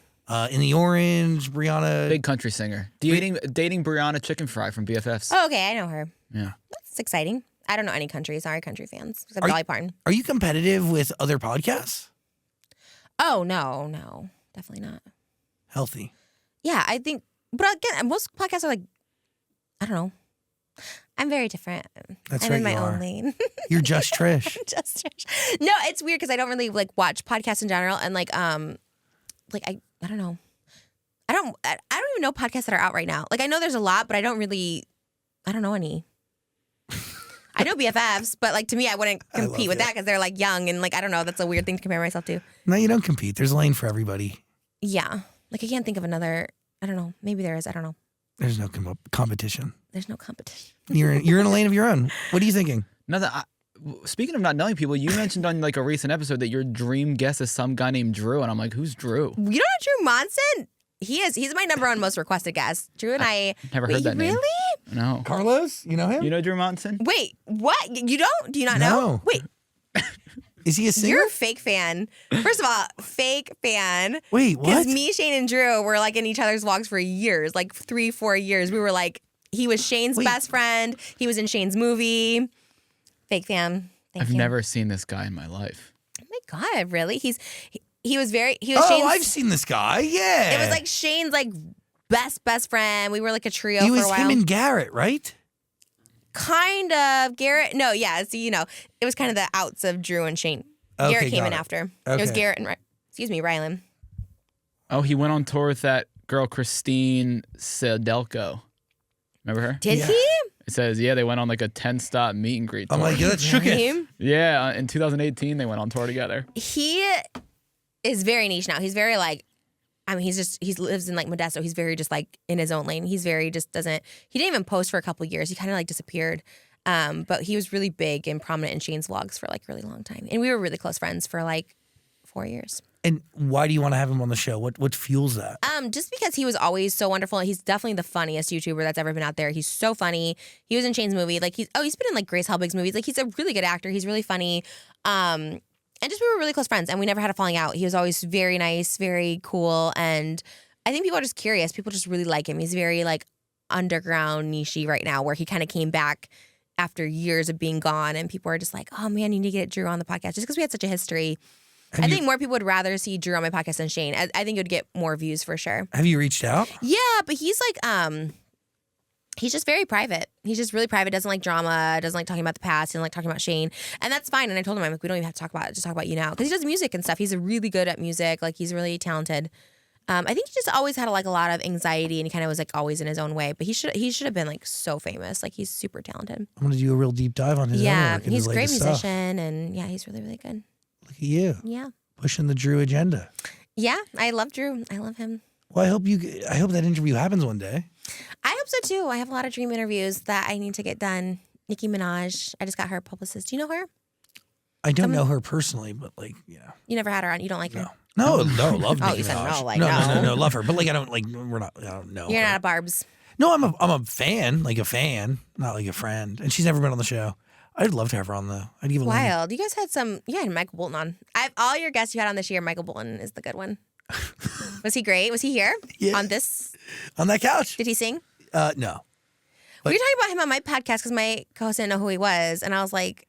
In the Orange, Brianna. Big country singer. Dating Brianna Chicken Fry from BFFs. Oh, okay, I know her. Yeah. That's exciting. I don't know any country. Sorry, country fans. Except Are you- Dolly Parton. Are you competitive with other podcasts? Oh, no. Definitely not. Healthy. Yeah, I think, but again, most podcasts are like, I don't know. I'm very different. That's I'm right, in my you own are. lane. You're just Trish. Just no, it's weird because I don't really like watch podcasts in general, and I don't know. I don't even know podcasts that are out right now. Like I know there's a lot, but I don't know any. I know BFFs, but like to me, I wouldn't compete with that because they're like young and like I don't know. That's a weird thing to compare myself to. No, you don't compete. There's a lane for everybody. Yeah, like I can't think of another. I don't know. Maybe there is. I don't know. There's no competition. There's no competition. You're in a lane of your own. What are you thinking? Speaking of not knowing people, you mentioned on like a recent episode that your dream guest is some guy named Drew, and I'm like, who's Drew? You don't know Drew Monson? He's my number one most requested guest. Drew and I Never heard that name. Really? No. Carlos, you know him? You know Drew Monson? Wait, what? You don't? Do you not know? No. Wait, Is he a singer? you're a fake fan. First of all, fake fan. Wait, Because what? me, Shane, and Drew were like in each other's vlogs for years, like 3-4 years. We were like, he was Shane's Wait. best friend. He was in Shane's movie. Fake fan. Thank I've you. never seen this guy in my life. Oh my God, really? He was Shane's. I've seen this guy. Yeah. It was like Shane's like best friend. We were like a trio he for was a while. him and Garrett, right? Kind of. Garrett. No, yeah. So it was kind of the outs of Drew and Shane. Okay, Garrett came got in it. after. It was Okay. Garrett and Ryland. Oh, he went on tour with that girl, Christine Sedelko. Remember her? Did Yeah. he? It says, yeah, they went on like a 10-stop meet and greet tour. I'm like, yeah, that's shook it. Him? Yeah, in 2018, they went on tour together. He is very niche now. He's very like, I mean, he lives in like Modesto. He's very just like in his own lane. He's very he didn't even post for a couple of years. He kind of like disappeared. But he was really big and prominent in Shane's vlogs for like a really long time. And we were really close friends for like 4 years. And why do you want to have him on the show? What fuels that? Just because he was always so wonderful. He's definitely the funniest YouTuber that's ever been out there. He's so funny. He was in Shane's movie. Like he's been in like Grace Helbig's movies. Like he's a really good actor. He's really funny. And just we were really close friends and we never had a falling out. He was always very nice, very cool. And I think people are just curious. People just really like him. He's very like underground niche-y right now where he kind of came back after years of being gone. And people are just like, oh man, you need to get Drew on the podcast just because we had such a history. I think more people would rather see Drew on my podcast than Shane. I think it would get more views for sure. Have you reached out? Yeah, but he's like, he's just very private. He's just really private, doesn't like drama, doesn't like talking about the past, doesn't like talking about Shane. And that's fine. And I told him, I'm like, we don't even have to talk about it. Just talk about you now. Because he does music and stuff. He's really good at music. Like, he's really talented. I think he just always had like a lot of anxiety and he kind of was like always in his own way. But he should have been like so famous. Like, he's super talented. I'm going to do a real deep dive on his Yeah, work and he's his a great latest musician. stuff. And yeah, he's really, really good. Look at you. Yeah. Pushing the Drew agenda. Yeah, I love Drew. I love him. Well, I hope that interview happens one day. I hope so too. I have a lot of dream interviews that I need to get done. Nicki Minaj. I just got her a publicist. Do you know her? I don't know her personally, but like, yeah. You never had her on. You don't like her? No, love Oh, Nicki you said Minaj. no, like, no, love her. But like, I don't know. You're her. not a Barb's. No, I'm a fan, not like a friend. And she's never been on the show. I'd love to have her on though. I'd give a link. Wild. You guys had you had Michael Bolton on. All your guests you had on this year, Michael Bolton is the good one. Was he great? Was he here? Yeah. On this? On that couch. Did he sing? No. We were talking about him on my podcast because my co-host didn't know who he was. And I was like,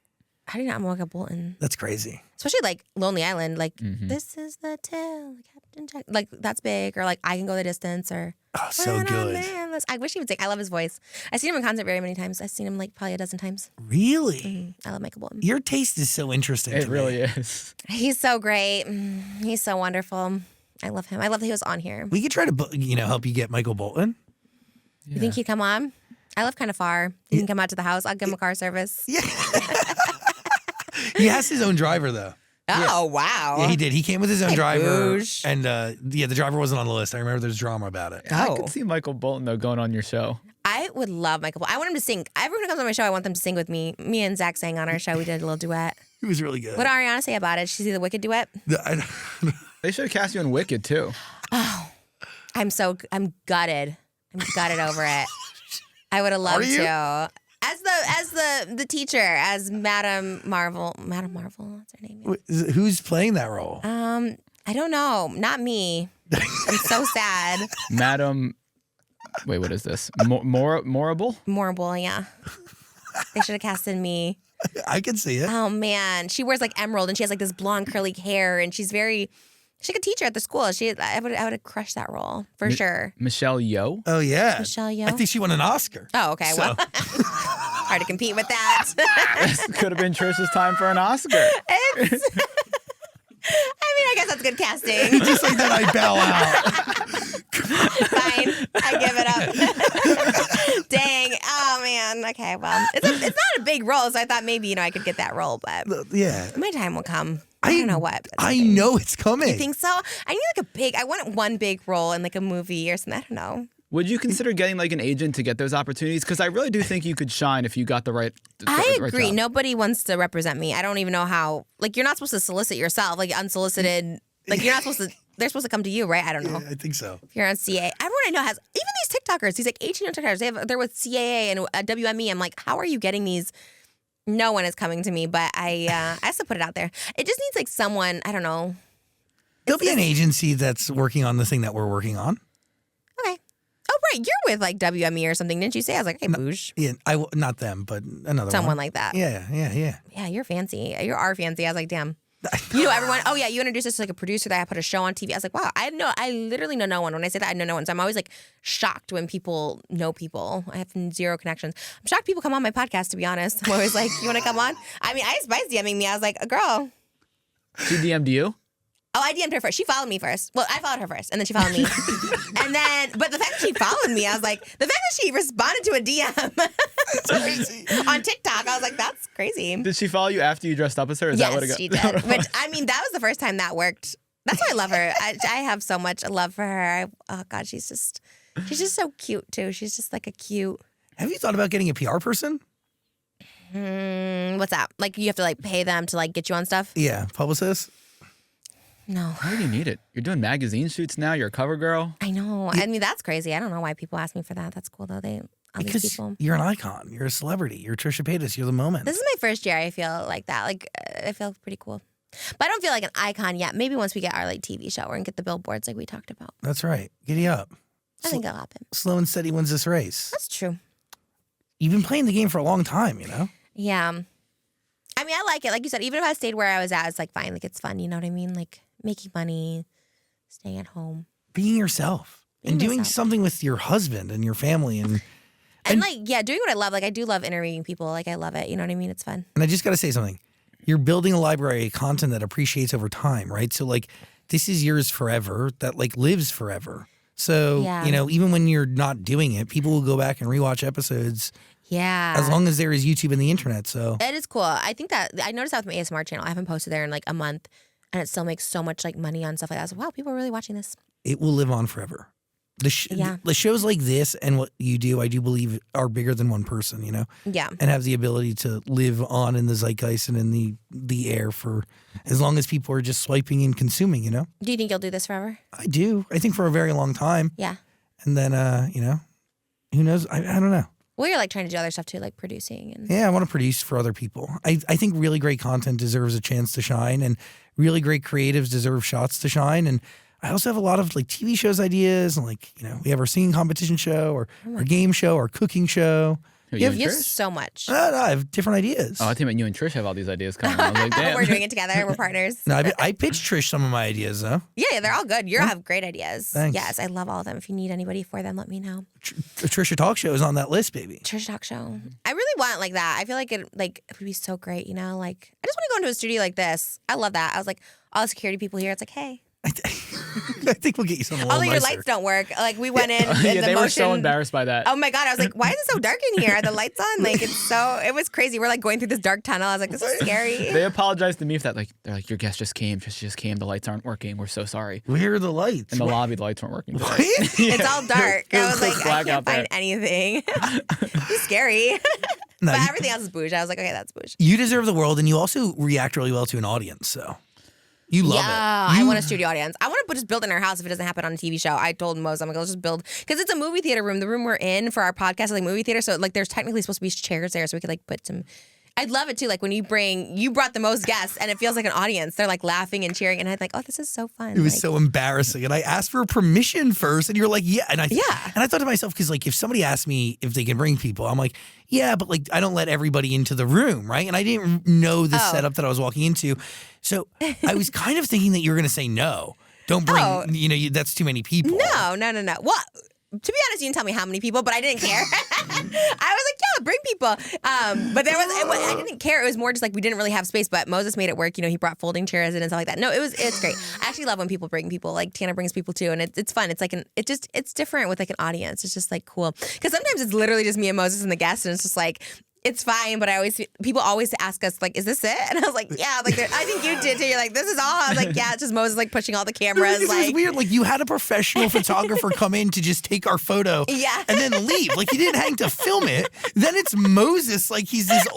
how do you not know Michael Bolton? That's crazy. especially like Lonely Island, like this is the tale, Captain Jack. Like that's big, or like I Can Go the Distance, or so good. I wish he would sing. I love his voice. I've seen him in concert very many times. I've seen him like probably a dozen times. Really? I love Michael Bolton. Your taste is so interesting. It to really me. is. He's so great. He's so wonderful. I love him. I love that he was on here. We could try to, help you get Michael Bolton. You think he'd come on? I live kind of far. He can come out to the house. I'll give him a car service. Yeah. He has his own driver though. Oh, wow. Yeah, he did. He came with his own driver, boosh. and the driver wasn't on the list. I remember there's drama about it. I Oh. could see Michael Bolton though going on your show. I would love Michael Bolton. I want him to sing. Everyone who comes on my show, I want them to sing with me. Me and Zach sang on our show. We did a little duet. He was really good. What did Ariana say about it? Did she see the Wicked duet? They should have cast you in Wicked too. I'm gutted. I'm gutted over it. I would have loved you? to. As the teacher, as Madam Marvel. Madam Marvel, what's her name? Who's playing that role? I don't know. Not me. I'm so sad. Madam, wait, what is this? Morable? Morable, yeah. They should have casted me. I can see it. Oh man, she wears like emerald and she has like this blonde curly hair and she's like a teacher at the school. I would have crushed that role for sure. Michelle Yeoh? Oh yeah, Michelle Yeoh? I think she won an Oscar. Oh okay, well, hard to compete with that. This could have been Trisha's time for an Oscar. I guess that's good casting. Just like that, I bow out. Fine, I give it up. Dang. Oh man. Okay. Well, it's not a big role, so I thought maybe I could get that role, but Yeah, my time will come. I don't know what. but I know it's coming. You think so? I need I want one big role in like a movie or something. I don't know. Would you consider getting like an agent to get those opportunities? Because I really do think you could shine if you got the right. I right agree. job. Nobody wants to represent me. I don't even know how. Like you're not supposed to solicit yourself. Like unsolicited. Like you're not supposed to. They're supposed to come to you, right? I don't know. Yeah, I think so. If you're on CAA, everyone I know has. Even these TikTokers, these like 18 TikTokers, they're with CAA and WME. I'm like, how are you getting these? No one is coming to me, but I have to put it out there. It just needs like someone. I don't know. There'll be an agency that's working on the thing that we're working on. Okay. Oh right, you're with like WME or something, didn't you say? I was like, hey, boosh. Yeah, not them, but another Someone one. like that. Yeah. Yeah, you're fancy. You are fancy. I was like, damn. You know everyone. Oh yeah, you introduced us to like a producer that I put a show on TV. I was like, wow. I literally know no one. When I say that, I know no one. So I'm always like shocked when people know people. I have zero connections. I'm shocked people come on my podcast. To be honest, I'm always like, you want to come on? I mean, Spice DMing me. I was like, girl. She DM'd you? Oh, I DM'd her first. She followed me first. Well, I followed her first, and then she followed me. But the fact that she followed me, I was like, the fact that she responded to a DM Crazy. on TikTok, I was like, that's crazy. Did she follow you after you dressed up as her? Is that what it Yes, got? she did. Which, I mean, that was the first time that worked. That's why I love her. I have so much love for her. Oh, God, she's just so cute, too. She's just like a cute. Have you thought about getting a PR person? What's that? Like, you have to, like, pay them to, like, get you on stuff? Yeah, publicist. No. Why do you need it? You're doing magazine shoots now. You're a cover girl. I know. I mean, that's crazy. I don't know why people ask me for that. That's cool, though. All these Because people. you're an icon. You're a celebrity. You're Trisha Paytas. You're the moment. This is my first year I feel like that. Like, I feel pretty cool. But I don't feel like an icon yet. Maybe once we get our, like, TV show and get the billboards like we talked about. That's right. Giddy up. I think it'll happen. Slow and steady wins this race. That's true. You've been playing the game for a long time, you know? Yeah. I mean, I like it. Like you said, even if I stayed where I was at, it's like fine. Like, it's fun. You know what I mean? Like, making money, staying at home. Being yourself. Being and doing myself. something with your husband and your family. And like, yeah, doing what I love. Like, I do love interviewing people. Like, I love it. You know what I mean? It's fun. I just got to say something. You're building a library of content that appreciates over time, right? So, like, this is yours forever that, like, lives forever. So, Yeah. you know, even when you're not doing it, people will go back and rewatch episodes Yeah. as long as there is YouTube and the internet. So, It is cool. I think that I noticed that with my ASMR channel. I haven't posted there in like a month, and it still makes so much like money on stuff like that. So wow, people are really watching this. it will live on forever. Yeah. The shows like this and what you do, I do believe, are bigger than one person, you know, Yeah. and have the ability to live on in the zeitgeist and in the air for as long as people are just swiping and consuming, you know? Do you think you'll do this forever? I do. I think for a very long time. Yeah. And then, you know, who knows? I don't know. Well, you're like trying to do other stuff too, like producing and Yeah, I want to produce for other people. I think really great content deserves a chance to shine, and really great creatives deserve shots to shine. And I also have a lot of like TV shows ideas, and like, you know, we have our singing competition show or our game show, our cooking show. Who, You you You and have Trish? so much. No, I have different ideas. Oh, I think you and Trish have all these ideas coming. I was like, damn. We're doing it together. We're partners. No, I pitched Trish some of my ideas, though. Yeah, they're all good. You have great ideas. Thanks. Yes, I love all of them. If you need anybody for them, let me know. The Trisha Talk Show is on that list, baby. Church Talk Show. I really want like that. I feel like it would be so great, you know? Like, I just want to go into a studio like this. I love that. I was like, all the security people here, it's like, hey. I think we'll get you something a little Although your nicer. lights don't work. Like, we went in and Yeah, the they motion. were so embarrassed by that. Oh my God. I was like, why is it so dark in here? Are the lights on? Like, it was crazy. We're like going through this dark tunnel. I was like, this is scary. They apologized to me for that. Like, they're like, your guest just came. Just came. The lights aren't working. We're so sorry. Where are the lights? In the lobby, the lights weren't working. What? It's all dark. It I was was like, so I black can't out there. find anything. It's scary. No, But you- everything else is bougie. I was like, okay, that's bougie. You deserve the world, and you also react really well to an audience, so you love Yeah, it. I want a studio audience. I want to just build in our house if it doesn't happen on a TV show. I told Mose, I'm like, let's just build, because it's a movie theater room. The room we're in for our podcast is like movie theater, so like there's technically supposed to be chairs there, so we could like put some. I'd love it too. Like when you brought the most guests, and it feels like an audience. They're like laughing and cheering, and I'm like, oh, this is so fun. It was like, so embarrassing, and I asked for permission first, and you're like, yeah, and I Yeah. and I thought to myself, because like if somebody asked me if they can bring people, I'm like, yeah, but like I don't let everybody into the room, right? And I didn't know the setup that I was walking into, so I was kind of thinking that you were going to say no, don't bring, Oh. that's too many people. No. Well, to be honest, you didn't tell me how many people, but I didn't care. I was like, yeah, bring people. But I didn't care. It was more just like we didn't really have space, but Moses made it work. You know, he brought folding chairs in and stuff like that. No, it's great. I actually love when people bring people. Like Tana brings people too, and it's fun. It's like it's different with like an audience. It's just like cool. Because sometimes it's literally just me and Moses and the guest, and it's just like, it's fine, but people always ask us like, "Is this it?" And I was like, "Yeah." Like, I think you did too. You're like, "This is all." I was like, "Yeah." It's just Moses like pushing all the cameras. It was Like, weird. Like you had a professional photographer come in to just take our photo, Yeah. and then leave. Like you didn't hang to film it. Then it's Moses, like he's this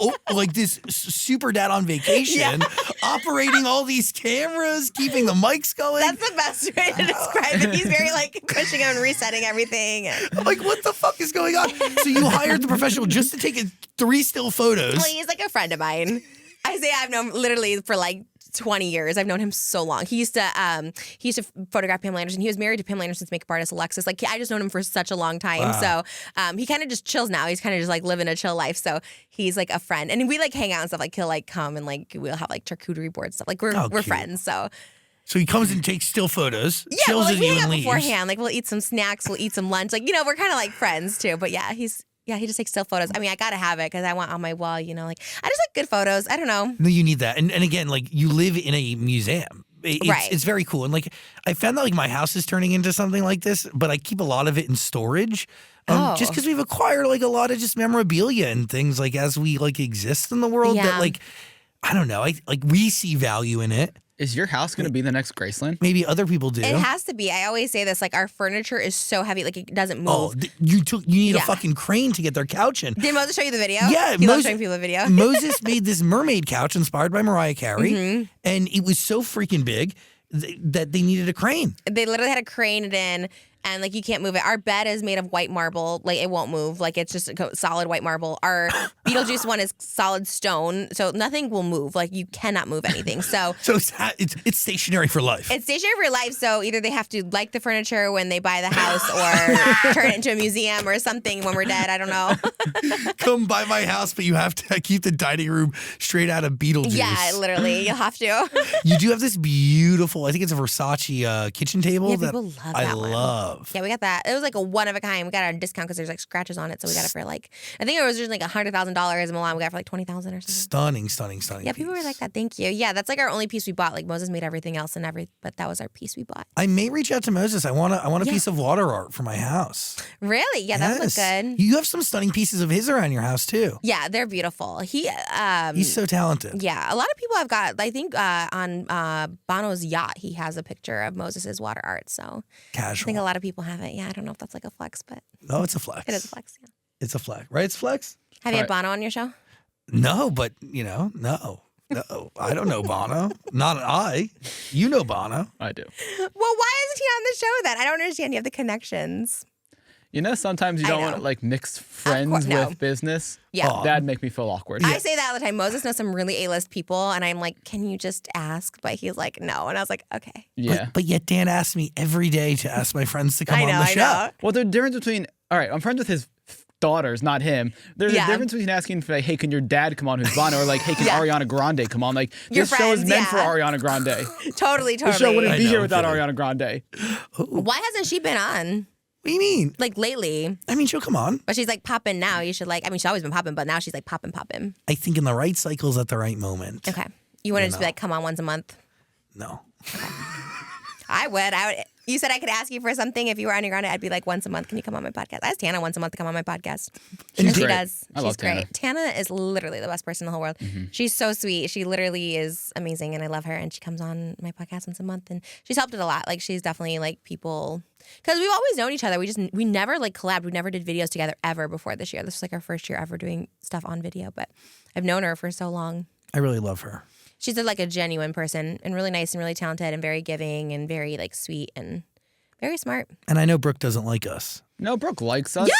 this super dad on vacation, operating all these cameras, keeping the mics going. that's the best way to describe it. He's very like pushing and resetting everything. Like what the fuck is going on? So you hired the professional just to take 3 still photos. Well, he's like a friend of mine. I say I've known literally for like 20 years. I've known him so long. He used to photograph Pamela Anderson. He was married to Pamela Anderson's makeup artist Alexis. Like I just known him for such a long time. Wow. So he kind of just chills now. He's kind of just like living a chill life. So he's like a friend, and we like hang out and stuff. Like he'll like come and like we'll have like charcuterie board stuff. Like we're cute. friends. So So he comes and takes still photos, yeah, chills well, like with we you hang and out leaves. beforehand. Like we'll eat some snacks. We'll eat some lunch. Like we're kind of like friends too. But yeah, he just takes still photos. I mean, I gotta have it because I want on my wall, like I just like good photos. I don't know. No, you need that. And again, like you live in a museum. Right. It's very cool. And like I found that like my house is turning into something like this, but I keep a lot of it in storage. Just because we've acquired like a lot of just memorabilia and things like as we like exist in the world that Yeah. like, I don't know, we see value in it. Is your house going to be the next Graceland? Maybe other people do. It has to be. I always say this, like our furniture is so heavy, like it doesn't move. Oh, you need a Yeah. fucking crane to get their couch in. Did Moses show you the video? Yeah, he loves showing people the video. Moses made this mermaid couch inspired by Mariah Carey, Mm-hmm. and it was so freaking big that they needed a crane. They literally had to crane it in, and like you can't move it. Our bed is made of white marble, like it won't move. Like it's just a solid white marble. Our Beetlejuice one is solid stone, so nothing will move. Like you cannot move anything. So So it's stationary for life. it's stationary for life, so either they have to like the furniture when they buy the house or turn it into a museum or something when we're dead. I don't know. Come by my house, but you have to keep the dining room straight out of Beetlejuice. Yeah, literally, you'll have to. You do have this beautiful, I think it's a Versace kitchen table Yeah, that people love I that one. love. Yeah, we got that. It was like a one of a kind. We got it on a discount because there's like scratches on it, so we got it for like I think it was just like $100,000 in Milan. We got it for like $20,000 or something. Stunning. Yeah, people were piece. like that. Thank you. Yeah, that's like our only piece we bought. Like Moses made everything else but that was our piece we bought. I may reach out to Moses. I want a Yeah. piece of water art for my house. Really? Yeah, that would look Yes. good. You have some stunning pieces of his around your house too. Yeah, they're beautiful. He's so talented. Yeah, a lot of people have got. I think on Bono's yacht, he has a picture of Moses's water art. So I Casual. think a lot of people have it. Yeah, I don't know if that's like a flex, but No, it's a flex. it is a flex. Yeah. It's a flex, right? It's flex. Have you had Right. Bono on your show? No, but no. I don't know Bono. Not I. You know Bono. I do. Well, why isn't he on the show then? I don't understand. You have the connections. You know, sometimes you I don't know. want to like mix friends course, no. with business. Yeah. Oh. That'd make me feel awkward. I say that all the time. Moses knows some really A-list people, and I'm like, can you just ask? But he's like, no. And I was like, okay. Yeah. But yet Dan asks me every day to ask my friends to come I know, on the I show. know. Well, the difference between all right, I'm friends with his daughters, not him. There's a Yeah. difference between asking for, like, hey, can your dad come on who's Bono, or like, hey, can Yeah. Ariana Grande come on? Like, Your this show is friends, meant for yeah. Ariana Grande. Totally. The show wouldn't I be know, here without kidding. Ariana Grande. Why hasn't she been on? What do you mean? Like lately. I mean, she'll come on. But she's like popping now. You should like, I mean, she's always been popping, but now she's like popping. I think in the right cycles at the right moment. Okay. You want to just be like, come on once a month? No. I would. You said I could ask you for something if you were on your ground. I'd be like, once a month, can you come on my podcast? I asked Tana once a month to come on my podcast. She's She great. does. I She's love Tana. great. Tana is literally the best person in the whole world. She's so sweet. She literally is amazing, and I love her. And she comes on my podcast once a month, and she's helped it a lot. Like she's definitely like people, because we've always known each other. We never like collabed. We never did videos together ever before this year. This was like our first year ever doing stuff on video. But I've known her for so long. I really love her. She's like a genuine person and really nice and really talented and very giving and very like sweet and very smart. And I know Brooke doesn't like us. No, Brooke likes Yeah, us. no,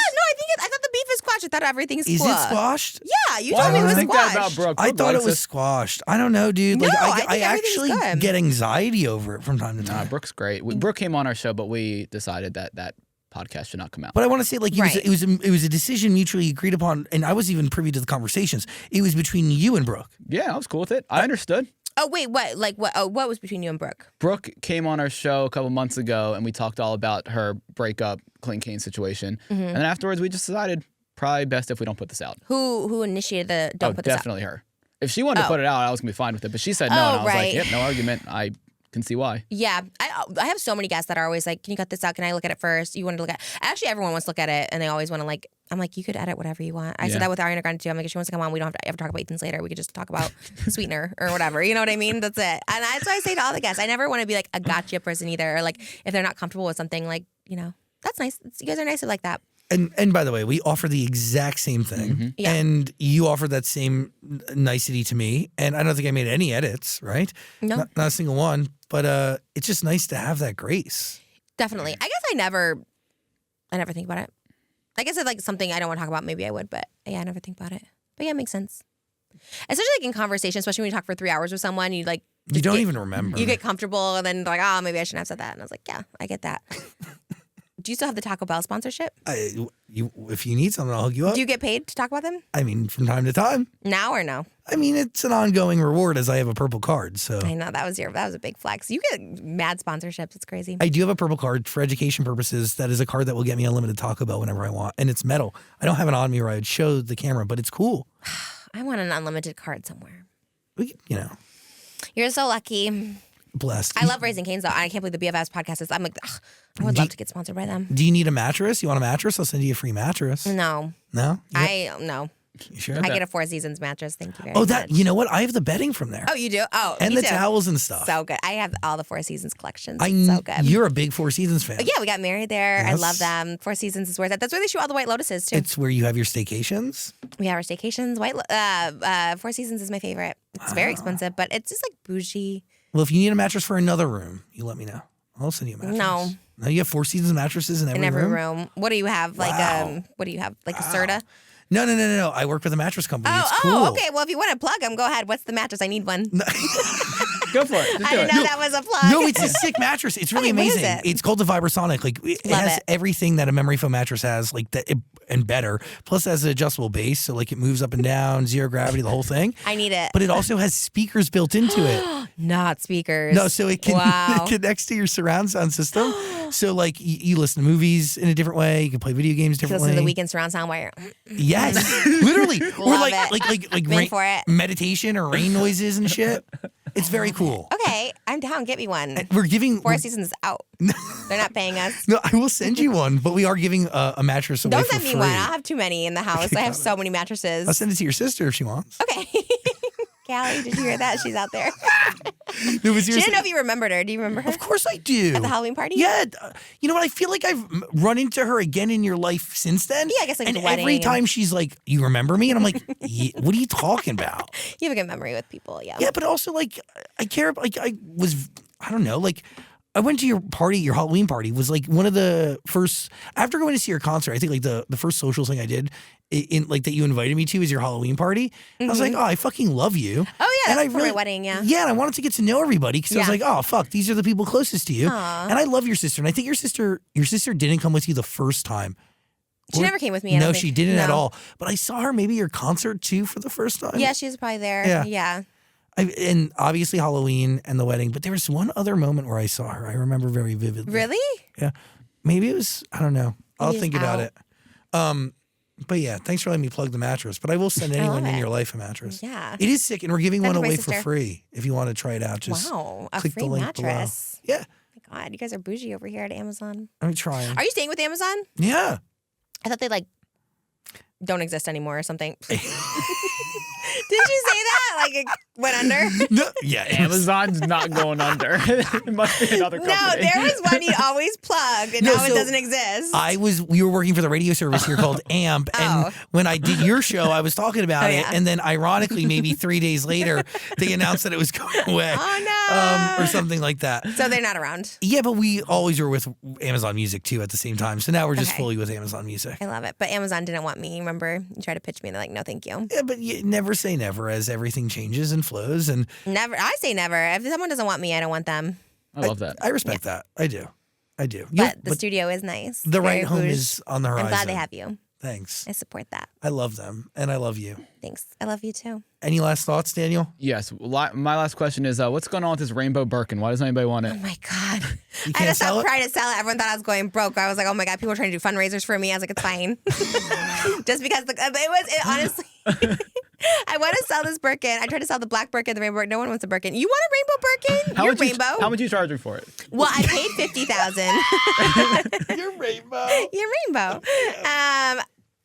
I thought the beef is squashed. I thought everything's Is cool. it squashed? Yeah, you Why told me do it you was think squashed. that about Brooke? I Brooke thought it likes was us. squashed. I don't know, dude. No, Like I I think everything's actually good. get anxiety over it from time to Nah, time. Brooke's great. Brooke came on our show, but we decided that podcast should not come out. But I want to say, like, Right. it was a decision mutually agreed upon, and I was even privy to the conversations. It was between you and Brooke. Yeah, I was cool with it. I understood. Oh wait, what? Like what? Oh, what was between you and Brooke? Brooke came on our show a couple months ago, and we talked all about her breakup, Clean Kane situation. And then afterwards, we just decided probably best if we don't put this out. Who initiated the don't put this out? Definitely her. If she wanted to Oh. put it out, I was gonna be fine with it. But she said no, Oh, and I was right. like, yep, no argument. I can see why. Yeah, I have so many guests that are always like, "Can you cut this out? Can I look at it first? You want to look at?" Actually, everyone wants to look at it, and they always want to like. I'm like, you could edit whatever you want. I Yeah. said that with Ariana Grande too. I'm like, if she wants to come on, we don't have to ever talk about Ethan Slater. We could just talk about Sweetener or whatever. You know what I mean? That's it. And that's what I say to all the guests. I never want to be like a gotcha person either, or like if they're not comfortable with something, like that's nice. You guys are nice like that. And by the way, we offer the exact same thing, Yeah. and you offered that same nicety to me. And I don't think I made any edits, right? No. Not a single one. But it's just nice to have that grace. Definitely. I guess I never think about it. I guess it's like something I don't want to talk about. Maybe I would, but yeah, I never think about it. But yeah, it makes sense. Especially like in conversation, especially when you talk for 3 hours with someone, you like You don't even remember. you get comfortable and then like, oh, maybe I shouldn't have said that. And I was like, yeah, I get that. Do you still have the Taco Bell sponsorship? If you need something, I'll hook you up. Do you get paid to talk about them I mean, from time to time. now or no? I mean, it's an ongoing reward as I have a purple card. So I know that was a big flex. You get mad sponsorships. It's crazy. I do have a purple card for education purposes. That is a card that will get me unlimited Taco Bell whenever I want. And it's metal. I don't have it on me where I would show the camera, but it's cool. I want an unlimited card somewhere. You're so lucky. Blessed. I love Raising Cane's though. I can't believe the BFS podcast is. I'm like, ugh, I would love to get sponsored by them. Do you need a mattress? You want a mattress? I'll send you a free mattress. No, No? no. You sure? I get a Four Seasons mattress. Thank you very Oh, much. you know what? I have the bedding from there. Oh, you do? Oh, and me the too. towels and stuff. So good. I have all the Four Seasons collections. So good. You're a big Four Seasons fan. Yeah, we got married there. I Yes. love them. Four Seasons is worth it. That's where they shoot all the White Lotuses too. It's where you have your staycations. We have our staycations. Four Seasons is my favorite. It's very expensive, but it's just like bougie. Well, if you need a mattress for another room, you let me know. I'll send you a mattress. No. No, you have Four Seasons mattresses in every In every room? room. What do you have? Like Wow. what do you have? Like a Serta? No. I work with a mattress company. Oh, It's cool. okay. Well, if you want to plug them, go ahead. What's the mattress? I need one. Go for it. Just I do didn't it. know that was a plug. No, it's a sick mattress. It's really Okay, what is amazing. it? It's called the Vibrasonic. Like it Love has it. everything that a memory foam mattress has, like that, and better. Plus, it has an adjustable base, so like it moves up and down, zero gravity, the whole thing. I need it. But it also has speakers built into it. Not speakers. No, so it can Wow. it connects to your surround sound system. So like you listen to movies in a different way. You can play video games differently. Listen to the Weeknd surround sound while you're Yes, literally. Or Love like it. like In for it. meditation or rain noises and shit. It's very cool. Okay, I'm down. Get me one. And we're giving. Four Seasons is out. They're not paying us. No, I will send you one, but we are giving a mattress away Don't for send me free. one. I'll have too many in the house. I have got so many mattresses. I'll send it to your sister if she wants. Okay. Callie, did you hear that? She's out there. No, but She didn't know if you remembered her. Do you remember her? Of course I do. At the Halloween party? Yeah. You know what? I feel like I've run into her again in your life since then. Yeah, I guess like and the wedding every and- time she's like, "You remember me?" And I'm like, yeah, "What are you talking about?" You have a good memory with people, yeah. Yeah, but also like I care. Like I don't know. Like I went to your party, your Halloween party was like one of the first after going to see your concert. I think like the first social thing I did in like that you invited me to is your Halloween party. I was like, oh, I fucking love you. Oh yeah, And that's for my wedding, yeah. Yeah, and I wanted to get to know everybody because I was Yeah. like, oh fuck, these are the people closest to you. Aw. And I love your sister, and I think your sister didn't come with you the first time. She never came with me. I No, don't she think. didn't at No. all. But I saw her maybe your concert too for the first time. Yeah, she was probably there. Yeah. Yeah. And obviously Halloween and the wedding. But there was one other moment where I saw her. I remember very vividly. Really? Yeah. Maybe it was, I don't know. I'll Maybe it was think about out. it. But yeah, thanks for letting me plug the mattress. But I will send anyone love in it. your life a mattress. Yeah. It is sick, and we're giving Send one it to my away for sister. free if you want to try it out. Just Wow. A click free the link mattress. below. Yeah, Oh my God, you guys are bougie over here at Amazon. I'm trying. Are you staying with Amazon? Yeah. I thought they like don't exist anymore or something. Did you say that? Like it went under? No, yeah, Amazon's not going under. It must be another company. No, there was one you always plugged, and No, now it so doesn't exist. We were working for the radio service here called AMP, and Oh. when I did your show, I was talking about Oh, it, yeah. and then ironically, maybe 3 days later, they announced that it was going away. Oh, no. Or something like that. So they're not around. Yeah, but we always were with Amazon Music too at the same time. So now we're just Okay. fully with Amazon Music. I love it. But Amazon didn't want me. Remember? You tried to pitch me, and they're like, no, thank you. Yeah, but you never say never as everything changes and flows. And Never. I say never. If someone doesn't want me, I don't want them. I love that. I respect that. I do. But Yeah, the studio is nice. the Very right home bouge. is on the horizon. I'm glad they have you. Thanks. I support that. I love them and I love you. Thanks. I love you too. Any last thoughts, Daniel? Yes. My last question is, what's going on with this rainbow Birkin? Why doesn't anybody want Oh it? my God. You I had can't to sell stop it? trying to sell it. Everyone thought I was going broke. I was like, oh my God, people are trying to do fundraisers for me. I was like, it's fine. Just because honestly, I want to sell this Birkin. I tried to sell the black Birkin, the rainbow Birkin. No one wants a Birkin. You want a rainbow Birkin? You're rainbow. How much you charging for it? Well, I paid $50,000. You're rainbow. You're rainbow.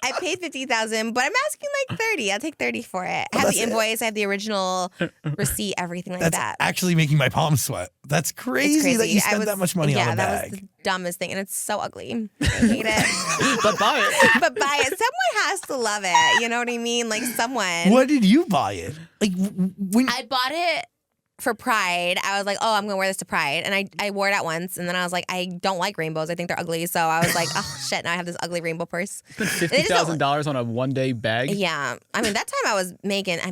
I paid $50,000, but I'm asking like $30. I'll take $30 for it. I have that's the it. invoice. I have the original receipt. Everything like That's that. actually making my palms sweat. That's crazy, It's crazy. that you I spent was- that much money on a that bag. was the dumbest thing, and it's so ugly. I hate it. But buy it. But buy it. Someone has to love it. You know what I mean? Like someone. What did you buy it? Like when I bought it for Pride. I was like, oh, I'm gonna wear this to Pride, and I wore it out once, and then I was like, I don't like rainbows. I think they're ugly. So I was like, oh shit, now I have this ugly rainbow purse. $50,000 on a one-day bag. Yeah, I mean that time I was making. I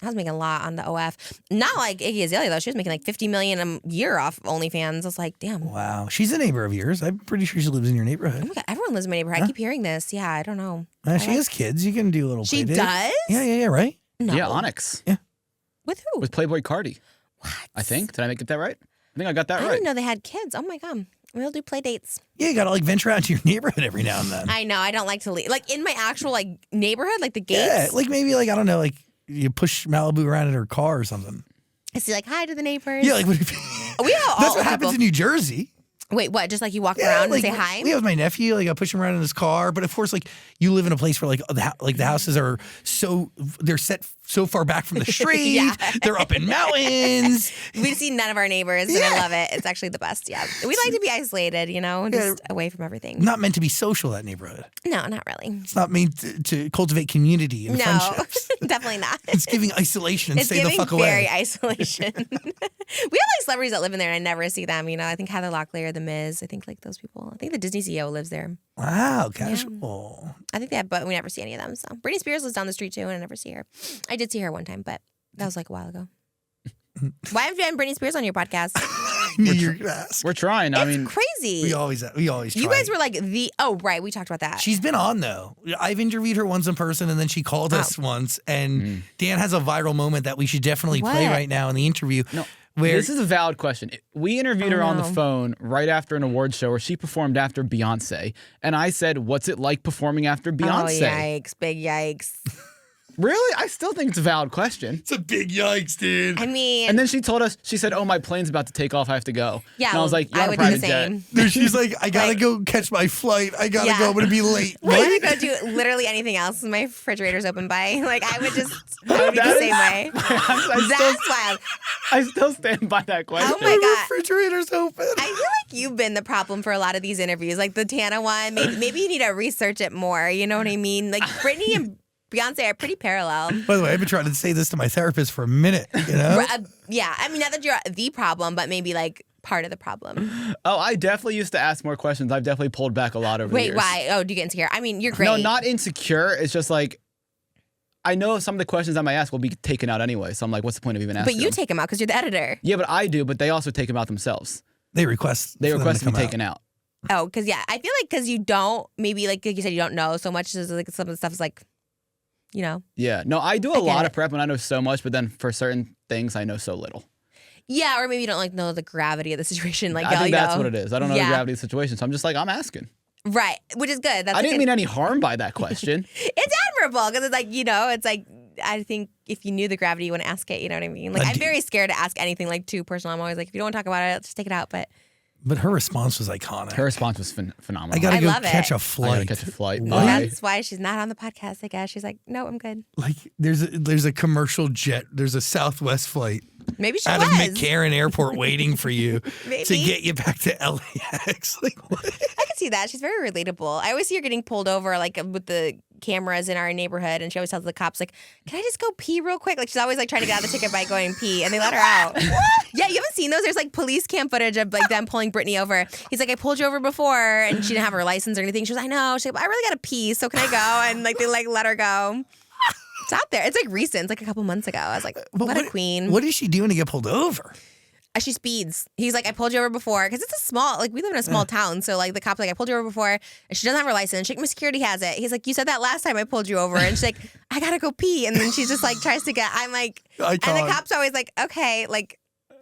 was making a lot on the OF. Not like Iggy Azalea though. She was making like $50 million a year off OnlyFans. I was like, damn. wow, she's a neighbor of yours. I'm pretty sure she lives in your Oh neighborhood. my God, everyone lives in my neighborhood. I keep hearing this. Yeah, I don't know. She has kids. You can do a little. She play date. does? Yeah, right. No. Yeah, Onyx With who? with Playboy Cardi. What? I think. Did I get that right? I think I got that I right. didn't know they had kids. Oh my God. We'll do play dates. Yeah, you gotta like venture out to your neighborhood every now and then. I know. I don't like to leave. Like in my actual like neighborhood, like the gates. Yeah, like maybe like I don't know, like you push Malibu around in her car or something. I see like hi to the neighbors. Yeah, like what we all that's what happens in New Jersey. Wait, what? Just like you walk Yeah, around like, and say hi? Yeah, with my nephew, like I push him around in his car. But of course, like you live in a place where like the houses are they're set so far back from the street. Yeah. They're up in mountains. We see none of our neighbors, and I love it. It's actually the best. Yeah, we like to be isolated, you know, just away from everything. Not meant to be social, that neighborhood. No, not really. It's not meant to cultivate community and No, friendships. definitely not. It's giving isolation and It's stay the giving fuck very away. isolation. We have like celebrities that live in there, and I never see them. You know, I think Heather Locklear, The Miz. I think like those people. I think the Disney CEO lives there. Wow, casual. I think they have, but we never see any of them. So Britney Spears lives down the street too, and I never see her. I did see her one time, but that was like a while ago. Why have you had Britney Spears on your podcast? I knew you were gonna ask. We're trying. I mean, Crazy. We always try. You guys were like right. We talked about that. She's been on though. I've interviewed her once in person, and then she called us once. And Dan has a viral moment that we should definitely play What? right now in the interview. no. Where This is a valid question. We interviewed her on the phone right after an award show where she performed after Beyonce. And I said, what's it like performing after Beyonce? Oh, yikes. Big yikes. Really? I still think it's a valid question. it's a big yikes, dude. I mean, And then she told us, she said, oh, my plane's about to take off. I have to go. yeah, And I was like, you're I on a would do the private jet. same. Dude, she's like, I gotta Like- go catch my flight. I gotta Yeah. go. I'm gonna be late. I'm gonna go do literally anything else. My refrigerator's open by. Like I would be the That same way. That's wild. I still stand by that question. Oh my God. Refrigerator's open. I feel like you've been the problem for a lot of these interviews, like the Tana one. Maybe you need to research it more. You know what I mean? Like Britney and Beyonce are pretty parallel. By the way, I've been trying to say this to my therapist for a minute. You know? Yeah, I mean, not that you're the problem, but maybe like part of the problem. Oh, I definitely used to ask more questions. I've definitely pulled back a lot over the Wait, years. why? Oh, do you get insecure? I mean, you're great. No, not insecure. It's just like, I know some of the questions I might ask will be taken out anyway. So I'm like, what's the point of even asking But you them? take them out because you're the editor. Yeah, but I do. But they also take them out themselves. They request. They for them request to to be come taken out. Oh, because I feel like because you don't, maybe like you said, you don't know so much. So like some of the stuff is like, Yeah. No, I do a get lot it. of prep and I know so much, but then for certain things, I know so little. Yeah, or maybe you don't like know the gravity of the situation. Like I think that's what it is. I don't know the gravity of the situation, so I'm just like, I'm asking. Right, which is good. That's I didn't mean any harm by that question. It's admirable because it's like, it's like, I think if you knew the gravity, you wouldn't ask it. You know what I mean? Like, I'm very scared to ask anything like too personal. I'm always like, if you don't want to talk about it, just take it out. But her response was iconic. Her response was phenomenal. I gotta go love catch it. a flight. I gotta catch a flight. Well, Bye. that's why she's not on the podcast, I guess. She's like, no, I'm good. Like there's a commercial jet. There's a Southwest flight Maybe she out was. of McCarran Airport waiting for you Maybe. to get you back to LAX. Like what? I can see that. She's very relatable. I always see her getting pulled over like with the cameras in our neighborhood, and she always tells the cops like, "Can I just go pee real quick?" Like she's always like trying to get out of the ticket by going pee, and they let her out. Yeah, you haven't seen those? There's like police cam footage of like them pulling Britney over. He's like, "I pulled you over before," and she didn't have her license or anything. She was, "I know." She's like, "I really gotta pee, so can I go?" And like they like let her go. It's out there. It's like recent. It's like a couple months ago. I was like, what a queen. What is she doing to get pulled over? She speeds. He's like, I pulled you over before. Because it's a small, like, we live in a small town. So, like, the cop's like, I pulled you over before. And she doesn't have her license. She's like, my security has it. He's like, you said that last time I pulled you over. And she's like, I got to go pee. And then she's just like, tries to get, I'm like, and the cop's always like, okay, like,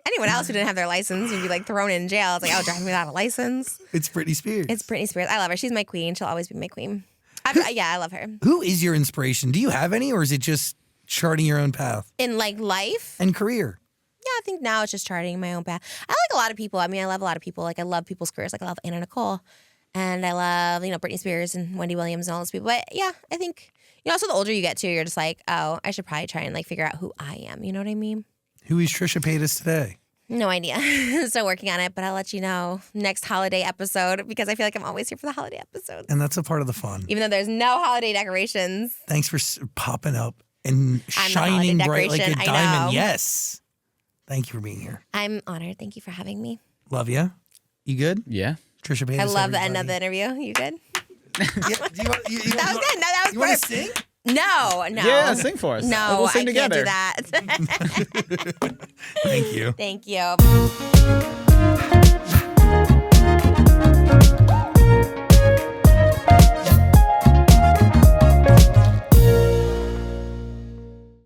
anyone else who didn't have their license would be like thrown in jail. It's like, oh, driving without a license. It's Britney Spears. It's Britney Spears. I love her. She's my queen. She'll always be my queen. I love her. Who is your inspiration? Do you have any, or is it just charting your own path In like life? and career? Yeah, I think now it's just charting my own path. I like a lot of people. I mean, I love a lot of people. Like, I love people's careers. Like, I love Anna Nicole. And I love, Britney Spears and Wendy Williams and all those people. But yeah, I think, also the older you get too, you're just like, oh, I should probably try and like figure out who I am. You know what I mean? Who is Trisha Paytas today? No idea. Still working on it, but I'll let you know next holiday episode because I feel like I'm always here for the holiday episodes. And that's a part of the fun. Even though there's no holiday decorations. Thanks for popping up and I'm the shining holiday bright like a decoration, I diamond. know. Yes. Thank you for being here. I'm honored. Thank you for having me. Love you. You good? Yeah. Trisha Paytas. I love the end everybody. of the interview. You good? Yeah, do you want, That was good. No, that was You want to perfect. sing? No. Yeah, sing for us. No, We'll sing I together. can't do that. Thank you. Thank you.